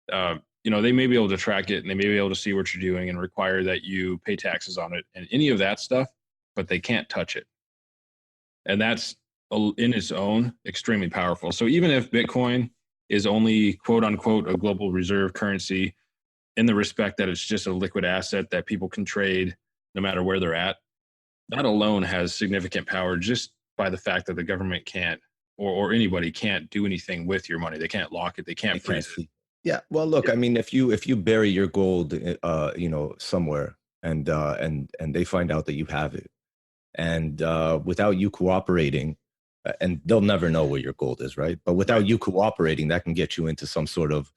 they may be able to track it and they may be able to see what you're doing and require that you pay taxes on it and any of that stuff, but they can't touch it. And that's in its own extremely powerful. So even if Bitcoin is only quote unquote a global reserve currency in the respect that it's just a liquid asset that people can trade no matter where they're at, that alone has significant power just by the fact that the government can't or anybody can't do anything with your money. They can't lock it. They can't freeze it. Yeah. Well, look, I mean, if you bury your gold, somewhere and they find out that you have it and without you cooperating, and they'll never know where your gold is, right? But without you cooperating, that can get you into some sort of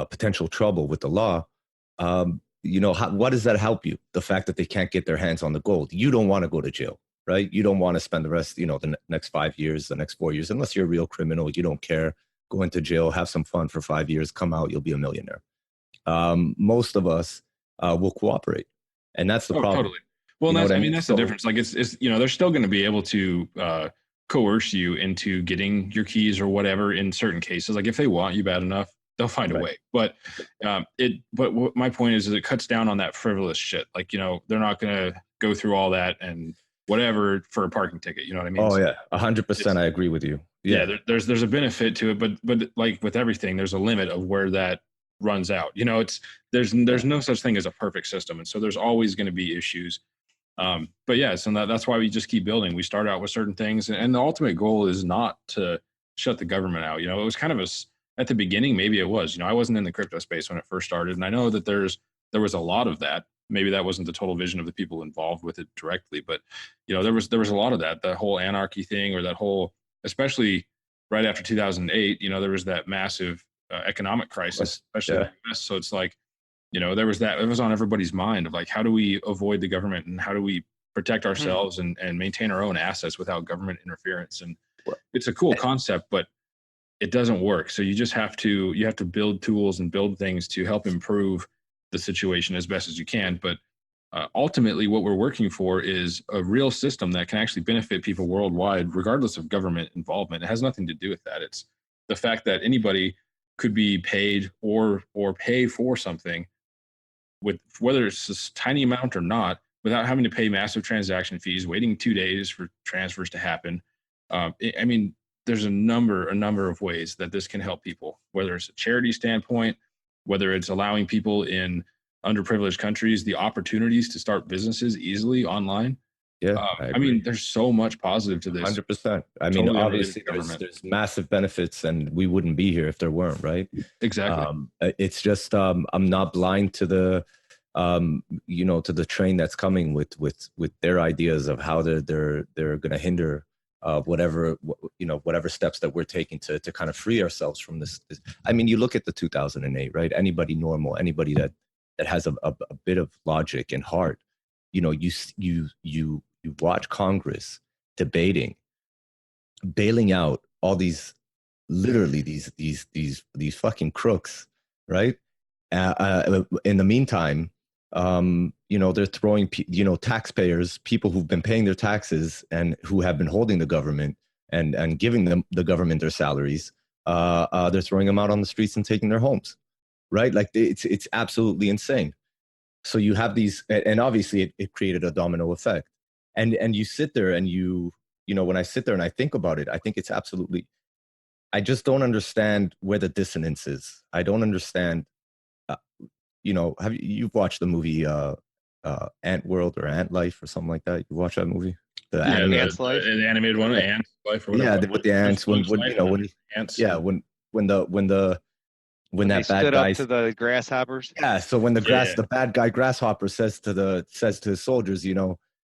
potential trouble with the law. What does that help you? The fact that they can't get their hands on the gold. You don't want to go to jail, right? You don't want to spend the rest, the next 5 years, the next 4 years, unless you're a real criminal. You don't care. Go into jail, have some fun for 5 years, come out, you'll be a millionaire. Most of us will cooperate, and that's the problem. Totally. Well, that's the difference. Like it's they're still going to be able to coerce you into getting your keys or whatever in certain cases. Like if they want you bad enough, they'll find a way. But what my point is it cuts down on that frivolous shit. Like they're not going to go through all that and whatever for a parking ticket. You know what I mean? Oh yeah, 100%. I agree with you. Yeah, there's a benefit to it, but like with everything, there's a limit of where that runs out. There's no such thing as a perfect system, and so there's always going to be issues. But yeah, so that's why we just keep building. We start out with certain things, and the ultimate goal is not to shut the government out. It was kind of at the beginning, maybe it was. I wasn't in the crypto space when it first started, and I know that there was a lot of that. Maybe that wasn't the total vision of the people involved with it directly, but there was a lot of that whole anarchy thing, or that whole, especially right after 2008. There was that massive economic crisis, especially in the US. So it's like, there was that. It was on everybody's mind of like, how do we avoid the government and how do we protect ourselves and maintain our own assets without government interference? And it's a cool concept, but it doesn't work. So you just have to build tools and build things to help improve the situation as best as you can. But ultimately, what we're working for is a real system that can actually benefit people worldwide, regardless of government involvement. It has nothing to do with that. It's the fact that anybody could be paid or pay for something, with whether it's a tiny amount or not, without having to pay massive transaction fees, waiting 2 days for transfers to happen. There's a number of ways that this can help people, whether it's a charity standpoint, whether it's allowing people in underprivileged countries the opportunities to start businesses easily online. Yeah, there's so much positive to this. 100%. Obviously, there's massive benefits, and we wouldn't be here if there weren't, right? Exactly. It's just I'm not blind to the to the train that's coming with their ideas of how they're going to hinder whatever steps that we're taking to kind of free ourselves from this. I mean, you look at the 2008, right? Anybody normal, anybody that has a bit of logic and heart, you watch Congress debating, bailing out all these, literally these fucking crooks, right? In the meantime, they're throwing, taxpayers, people who've been paying their taxes and who have been holding the government and giving them the government their salaries. They're throwing them out on the streets and taking their homes, right? Like it's absolutely insane. So you have these, and obviously it created a domino effect. And you sit there and when I sit there and I think about it, I think it's absolutely, I just don't understand where the dissonance is. I don't understand. You've watched the movie Ant World or Ant Life or something like that? You watch that movie? The Ant's Life? The animated one, Ant's Life or whatever. Yeah, with the ants. When that bad stood guy up to the grasshoppers. Yeah, so when the bad guy grasshopper says to his soldiers,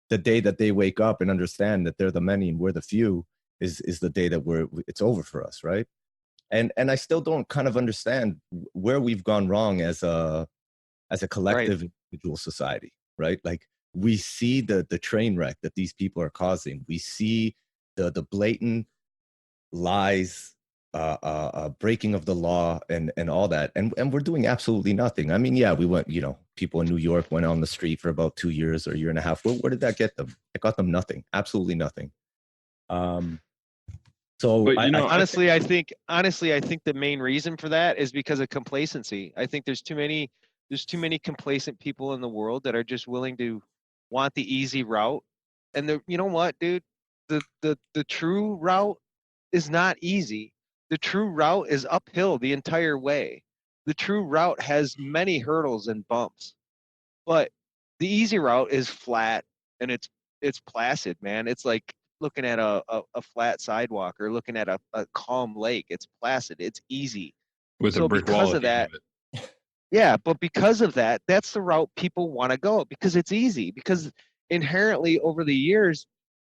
the day that they wake up and understand that they're the many and we're the few is the day that it's over for us, right? And I still don't kind of understand where we've gone wrong as a collective individual society, right? Like we see the train wreck that these people are causing. We see the blatant lies, breaking of the law and all that. And we're doing absolutely nothing. I mean, yeah, we went, people in New York went on the street for about 2 years or a year and a half. Where did that get them? It got them nothing. Absolutely nothing. So honestly, I think the main reason for that is because of complacency. I think there's too many complacent people in the world that are just willing to want the easy route. And you know what, dude? The true route is not easy. The true route is uphill the entire way. The true route has many hurdles and bumps. But the easy route is flat and it's placid, man. It's like looking at a flat sidewalk or looking at a calm lake. It's placid. It's easy. With a brick wall. Because of that, yeah, but because of that, that's the route people want to go because it's easy. Because inherently over the years,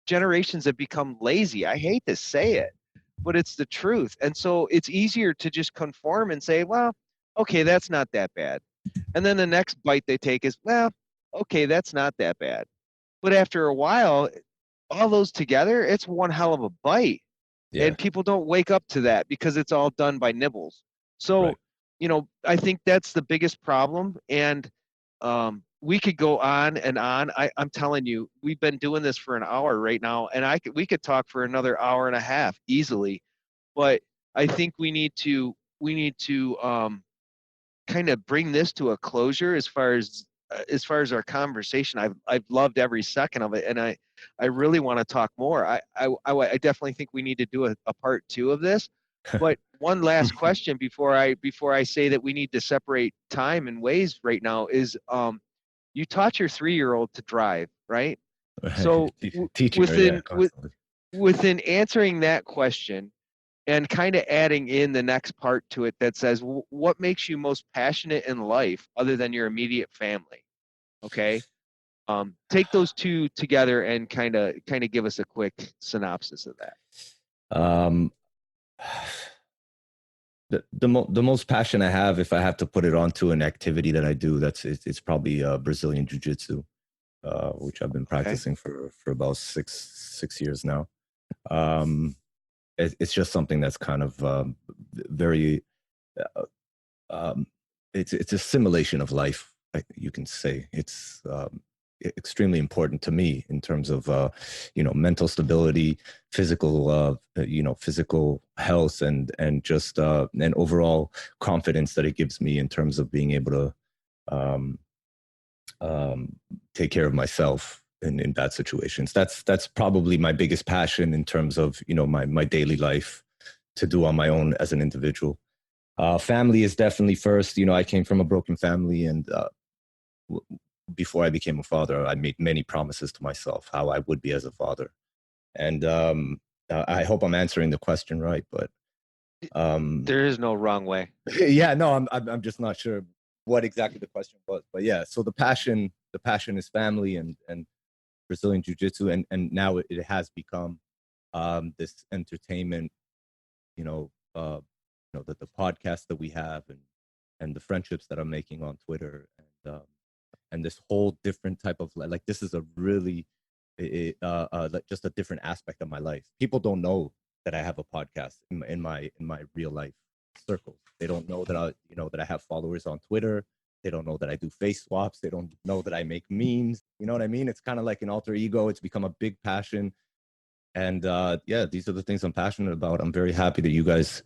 generations have become lazy. I hate to say it, but it's the truth. And so it's easier to just conform and say, well, okay, that's not that bad. And then the next bite they take is, well, okay, that's not that bad. But after a while, all those together, it's one hell of a bite. Yeah. And people don't wake up to that because it's all done by nibbles. So, I think that's the biggest problem. And we could go on and on. I'm telling you, we've been doing this for an hour right now, and we could talk for another hour and a half easily. But I think we need to kind of bring this to a closure as far as our conversation. I've loved every second of it, and I really want to talk more. I definitely think we need to do a part 2 of this. But one last question before I say that we need to separate time and ways right now is you taught your 3-year-old to drive, right? So within answering that question and kind of adding in the next part to it that says, what makes you most passionate in life other than your immediate family? Okay. Take those two together and kind of give us a quick synopsis of that. The most passion I have, if I have to put it onto an activity that I do, it's probably Brazilian Jiu-Jitsu, which I've been practicing for about six years now. It's just something that's kind of very. It's a simulation of life, you can say. It's extremely important to me in terms of mental stability, physical health, and just and overall confidence that it gives me in terms of being able to take care of myself in bad situations. That's probably my biggest passion in terms of my daily life to do on my own as an individual. Family is definitely first. I came from a broken family, and before I became a father, I made many promises to myself how I would be as a father. And I hope I'm answering the question right, but there is no wrong way. Yeah, no, I'm just not sure. what exactly the question was, but yeah. So the passion is family and Brazilian jiu-jitsu, and now it has become this entertainment. The podcast that we have and the friendships that I'm making on Twitter and this whole different type of like this is a really like just a different aspect of my life. People don't know that I have a podcast in my real life circles. They don't know that I have followers on Twitter. They don't know that I do face swaps. They don't know that I make memes. You know what I mean? It's kind of like an alter ego. It's become a big passion. And yeah, these are the things I'm passionate about. I'm very happy that you guys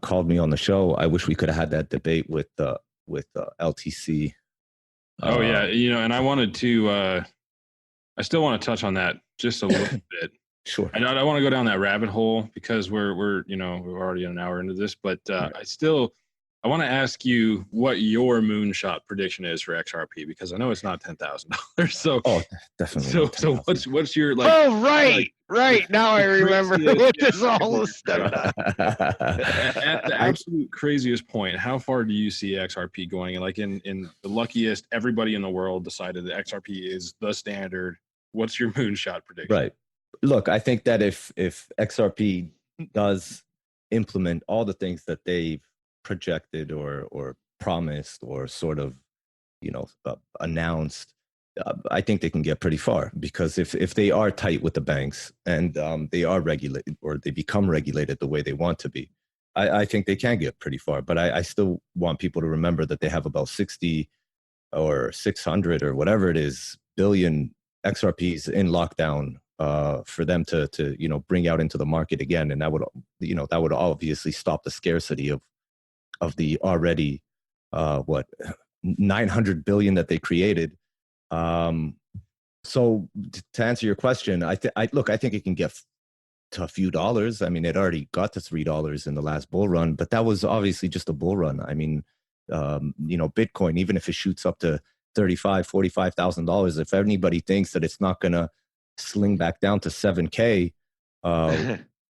called me on the show. I wish we could have had that debate with LTC. Oh yeah, and I wanted to. I still want to touch on that just a little bit. Sure. I don't want to go down that rabbit hole because we're already an hour into this, but I want to ask you what your moonshot prediction is for XRP because I know it's not $10,000. So definitely. So what's your like? Oh right. Now I remember what this all was started on. At the absolute craziest point, how far do you see XRP going? Like in the luckiest, everybody in the world decided that XRP is the standard. What's your moonshot prediction? Right. Look, I think that if XRP does implement all the things that they've projected or promised or sort of announced, I think they can get pretty far because if they are tight with the banks and they are regulated or they become regulated the way they want to be, I think they can get pretty far. But I still want people to remember that they have about 60 or 600 or whatever it is billion XRPs in lockdown for them to bring out into the market again, and that would obviously stop the scarcity of the already 900 billion that they created. So to answer your question, I think it can get to a few dollars. I mean, it already got to $3 in the last bull run, but that was obviously just a bull run. I mean, Bitcoin, even if it shoots up to $35,000-$45,000, if anybody thinks that it's not going to sling back down to 7K,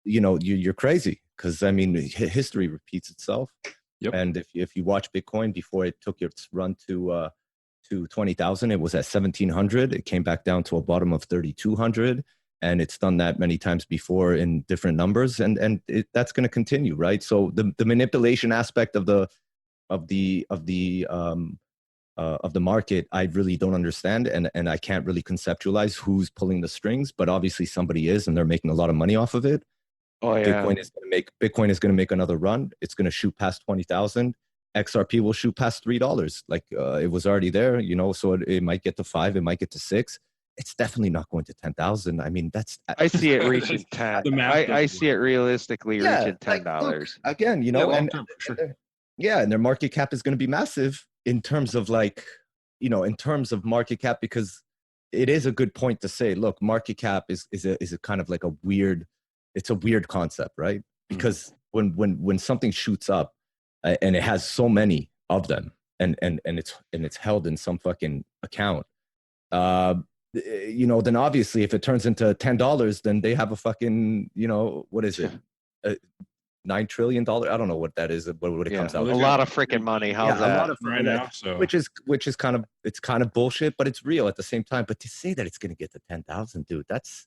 you're crazy. Because I mean, history repeats itself. Yep. And if you watch Bitcoin before it took its run to 20,000, it was at 1,700. It came back down to a bottom of 3,200, and it's done that many times before in different numbers, and that's going to continue, right? So the manipulation aspect of the market, I really don't understand, and I can't really conceptualize who's pulling the strings, but obviously somebody is, and they're making a lot of money off of it. Oh yeah. Bitcoin is going to make another run. It's going to shoot past 20,000. XRP will shoot past $3. Like it was already there, so it might get to 5, it might get to 6. It's definitely not going to 10,000. I mean, I see it reaching 10. I see it realistically reaching $10. Again, and their market cap is going to be massive in terms of market cap, because it is a good point to say, look, market cap is a kind of like a weird concept, right? Because when something shoots up and it has so many of them and it's held in some fucking account, then obviously if it turns into $10, then they have a fucking, what is it? $9 trillion. I don't know what that is. What it comes out. A lot of freaking money. How's that? A lot of right now. So which is kind of bullshit, but it's real at the same time. But to say that it's going to get to 10,000, dude, that's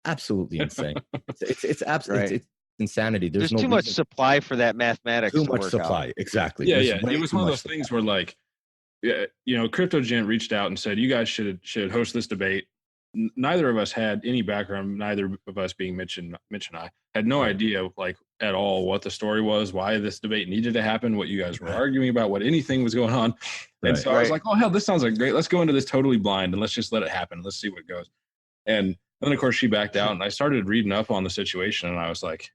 absolutely insane. It's absolutely it's insanity. There's no too much supply for that mathematics. Too much supply. Exactly. Yeah. It was one of those things where Crypto Gent reached out and said, you guys should host this debate. Neither of us had any background. Neither of us, being Mitch and I, had no idea at all what the story was, why this debate needed to happen, what you guys were arguing about, what anything was going on. And so I was like, oh hell, this sounds like great. Let's go into this totally blind and let's just let it happen. Let's see what goes. And then of course she backed out, and I started reading up on the situation, and I was like,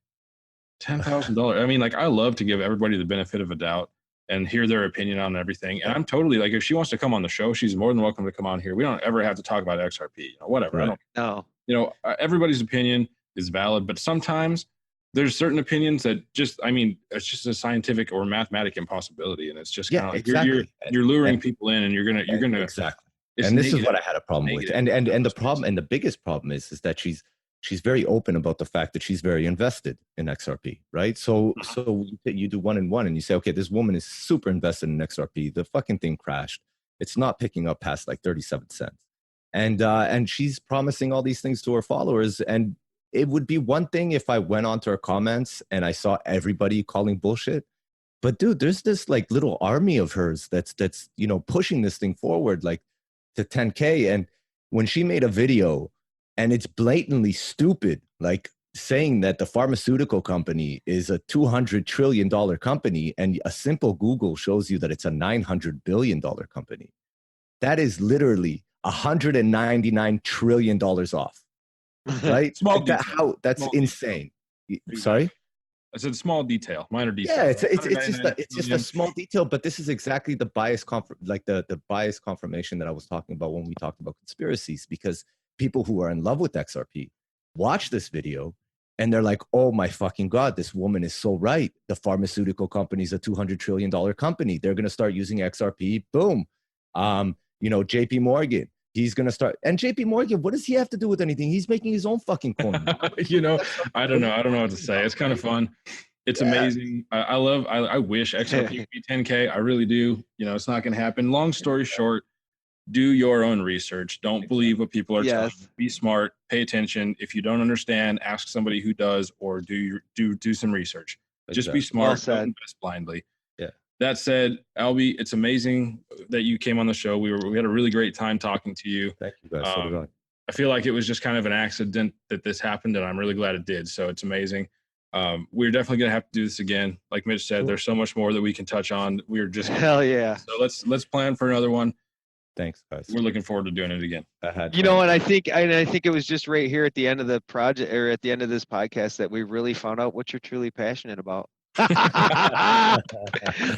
$10,000. I mean, I love to give everybody the benefit of a doubt and hear their opinion on everything. And I'm totally if she wants to come on the show, she's more than welcome to come on here. We don't ever have to talk about XRP, whatever. Right. Everybody's opinion is valid, but sometimes there's certain opinions that it's just a scientific or mathematic impossibility. And it's just kind of exactly. you're luring people in, and you're going to exactly. And this is what I had a problem with. And the problem, and the biggest problem is that she's she's very open about the fact that she's very invested in XRP, right? So you do 1 and 1 and you say, okay, this woman is super invested in XRP. The fucking thing crashed. It's not picking up past like 37 cents. And she's promising all these things to her followers. And it would be one thing if I went onto her comments and I saw everybody calling bullshit. But dude, there's this like little army of hers that's pushing this thing forward like to 10K. And when she made a video, and it's blatantly stupid, like saying that the pharmaceutical company is a $200 trillion company, and a simple Google shows you that it's a $900 billion company. That is literally $199 trillion off, right? Small like that's small insane. Sorry? I said small detail, minor detail. Yeah, it's just a small detail, but this is exactly the bias the bias confirmation that I was talking about when we talked about conspiracies, because people who are in love with XRP watch this video and they're like, oh my fucking God, this woman is so right. The pharmaceutical company is a $200 trillion company. They're going to start using XRP. Boom. JP Morgan, he's going to start. And JP Morgan, what does he have to do with anything? He's making his own fucking coin. I don't know what to say. It's kind of fun. It's amazing. I wish XRP would be 10K. I really do. It's not going to happen. Long story short, do your own research. Don't believe what people are telling you. Be smart. Pay attention. If you don't understand, ask somebody who does, or do some research. Just be smart. Don't invest blindly. Yeah. That said, Alby, it's amazing that you came on the show. We had a really great time talking to you. Thank you guys. So did I. I feel like it was just kind of an accident that this happened, and I'm really glad it did. So it's amazing. We're definitely gonna have to do this again. Like Mitch said, there's so much more that we can touch on. We're just hell yeah. So let's plan for another one. Thanks, guys. We're looking forward to doing it again. And I think it was just right here at the end of the project, or at the end of this podcast, that we really found out what you're truly passionate about. Oh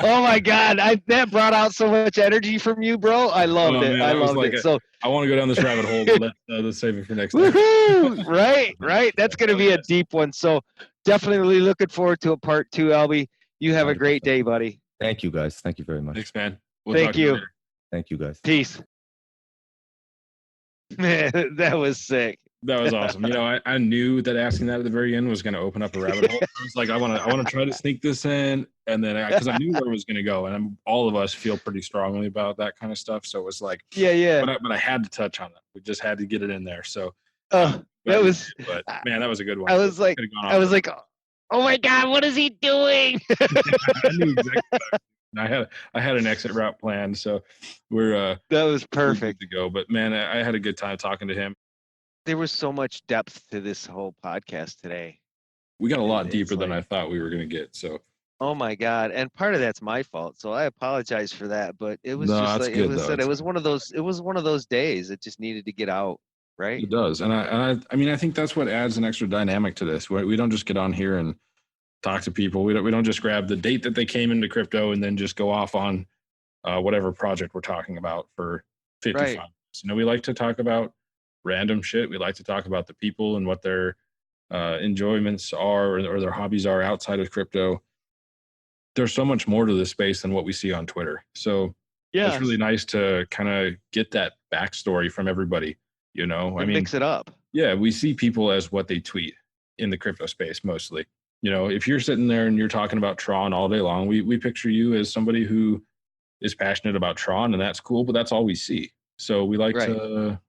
my God, that brought out so much energy from you, bro. I loved it. I loved it. So I want to go down this rabbit hole, but let's save it for next time. Right. That's going to be a deep one. So definitely looking forward to a part 2, Alby. You have a great day, buddy. Thank you, guys. Thank you very much. Thanks, man. Thank you. Thank you, guys. Peace. Man, that was sick. That was awesome. I knew that asking that at the very end was going to open up a rabbit hole. I was like, I want to try to sneak this in, and then because I knew where it was going to go, and all of us feel pretty strongly about that kind of stuff. So it was like, yeah. But I had to touch on it. We just had to get it in there. So that was. But man, that was a good one. I was like, oh my God, what is he doing? I knew exactly what I had an exit route planned, so we're that was perfect to go. But man, I had a good time talking to him. There was so much depth to this whole podcast today. We got a lot deeper than I thought we were going to get. So, oh my God, and part of that's my fault, so I apologize for that. But it was it was one of those days. It just needed to get out, right? It does, and I think that's what adds an extra dynamic to this. We don't just get on here and talk to people. We don't just grab the date that they came into crypto and then just go off on whatever project we're talking about for 55 minutes. We like to talk about random shit. We like to talk about the people and what their enjoyments are or their hobbies are outside of crypto. There's so much more to this space than what we see on Twitter. So it's really nice to kind of get that backstory from everybody, mix it up. Yeah, we see people as what they tweet in the crypto space mostly. If you're sitting there and you're talking about Tron all day long, we picture you as somebody who is passionate about Tron, and that's cool, but that's all we see. So we like to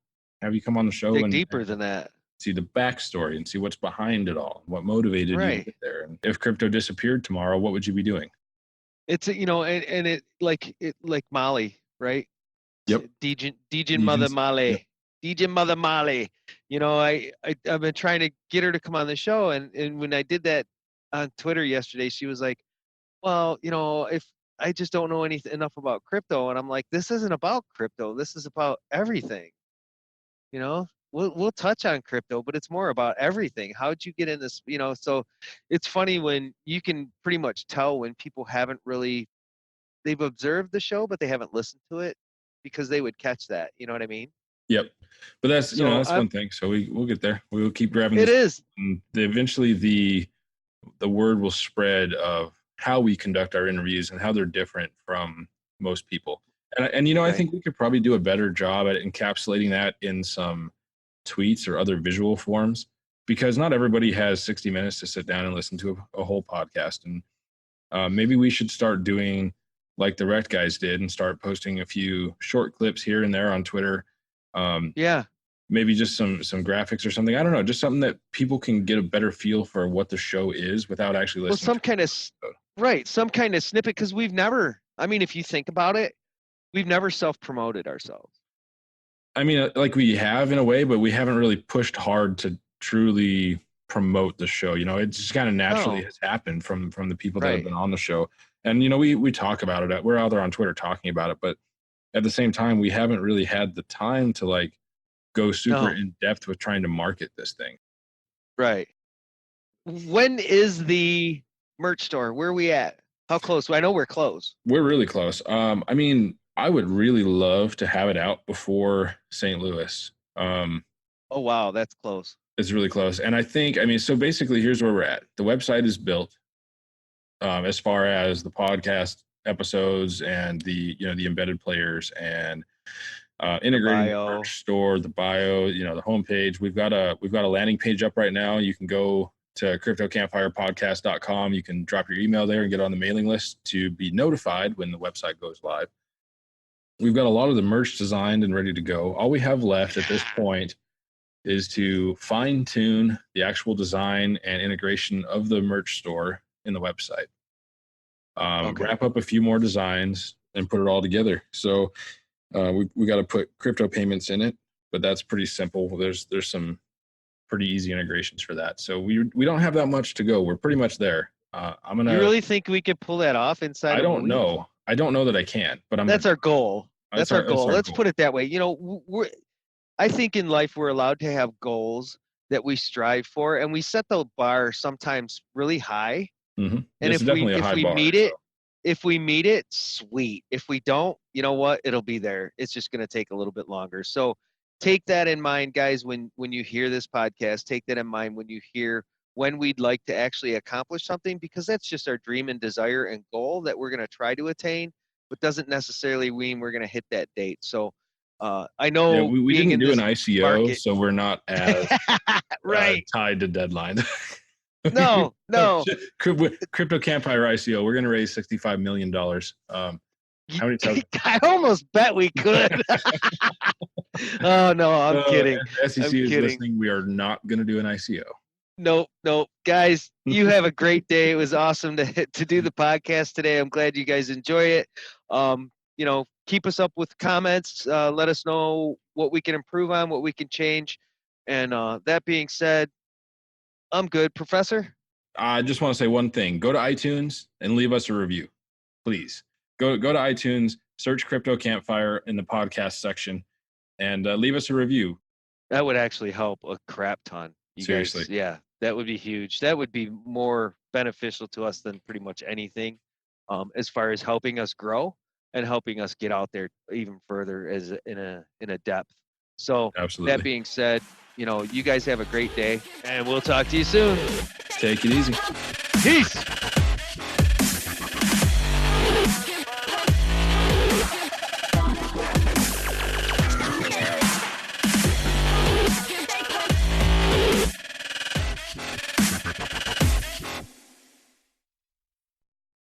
have you come on the show and deeper than that. See the backstory and see what's behind it all, what motivated you to get there. And if crypto disappeared tomorrow, what would you be doing? It's it like Molly, right? Yep. Dejin Mother Molly. Yep. Dejin Mother Molly. I've been trying to get her to come on the show, and when I did that on Twitter yesterday, she was like, well, if I just don't know enough about crypto. And I'm like, this isn't about crypto. This is about everything. We'll touch on crypto, but it's more about everything. How'd you get in this? So it's funny when you can pretty much tell when people they've observed the show, but they haven't listened to it, because they would catch that. You know what I mean? Yep. But that's, that's one thing. So we'll get there. We'll keep grabbing it. Is. And eventually the word will spread of how we conduct our interviews and how they're different from most people. And I think we could probably do a better job at encapsulating that in some tweets or other visual forms. because not everybody has 60 minutes to sit down and listen to a whole podcast. And maybe we should start doing like the Rect guys did and start posting a few short clips here and there on Twitter. Yeah. Maybe just some graphics or something. I don't know, just something that people can get a better feel for what the show is without actually listening. Well, some kind of snippet, because we've never, I mean, if you think about it, we've never self-promoted ourselves. I mean, like we have in a way, but we haven't really pushed hard to truly promote the show. You know, it just kind of naturally has happened from the people that have been on the show. And, you know, we talk about it. We're out there on Twitter talking about it, but at the same time, we haven't really had the time to like go super in depth with trying to market this thing. Right. When is the merch store? Where are we at? How close? I know we're close. We're really close. I mean, I would really love to have it out before St. Louis. Oh, wow. That's close. It's really close. And I think, I mean, so basically here's where we're at. The website is built as far as the podcast episodes and the, you know, the embedded players and integrating the merch store, the bio, you know, the homepage. We've got a landing page up right now. You can go to cryptocampfirepodcast.com. You can drop your email there and get on the mailing list to be notified when the website goes live. We've got a lot of the merch designed and ready to go. All we have left at this point is to fine tune the actual design and integration of the merch store in the website. Wrap up a few more designs and put it all together. So we got to put crypto payments in it, but that's pretty simple. There's some pretty easy integrations for that. So we don't have that much to go. We're pretty much there. You really think we could pull that off inside? I don't know. I don't know that I can, but that's our goal. That's our goal. Let's goal. Put it that way. You know, I think in life we're allowed to have goals that we strive for, and we set the bar sometimes really high. Mm-hmm. And if we meet it, sweet. If we don't, you know what? It'll be there. It's just going to take a little bit longer. So take that in mind, guys, when you hear this podcast. Take that in mind when you hear when we'd like to actually accomplish something, because that's just our dream and desire and goal that we're going to try to attain, but doesn't necessarily mean we're going to hit that date. So I know we didn't do an ICO, market, so we're not as tied to deadline. No. Crypto Campfire ICO, we're going to raise $65 million. How many times? I almost bet we could. Oh, no, I'm kidding. SEC is listening. We are not going to do an ICO. Nope. Guys, you have a great day. It was awesome to do the podcast today. I'm glad you guys enjoy it. You know, keep us up with comments. Let us know what we can improve on, what we can change. And that being said, I'm good. Professor? I just want to say one thing. Go to iTunes and leave us a review, please. Go to iTunes, search Crypto Campfire in the podcast section, and leave us a review. That would actually help a crap ton. Seriously. Guys, yeah, that would be huge. That would be more beneficial to us than pretty much anything, as far as helping us grow and helping us get out there even further as in a depth. So absolutely. That being said, you know, you guys have a great day, and we'll talk to you soon. Take it easy. Peace.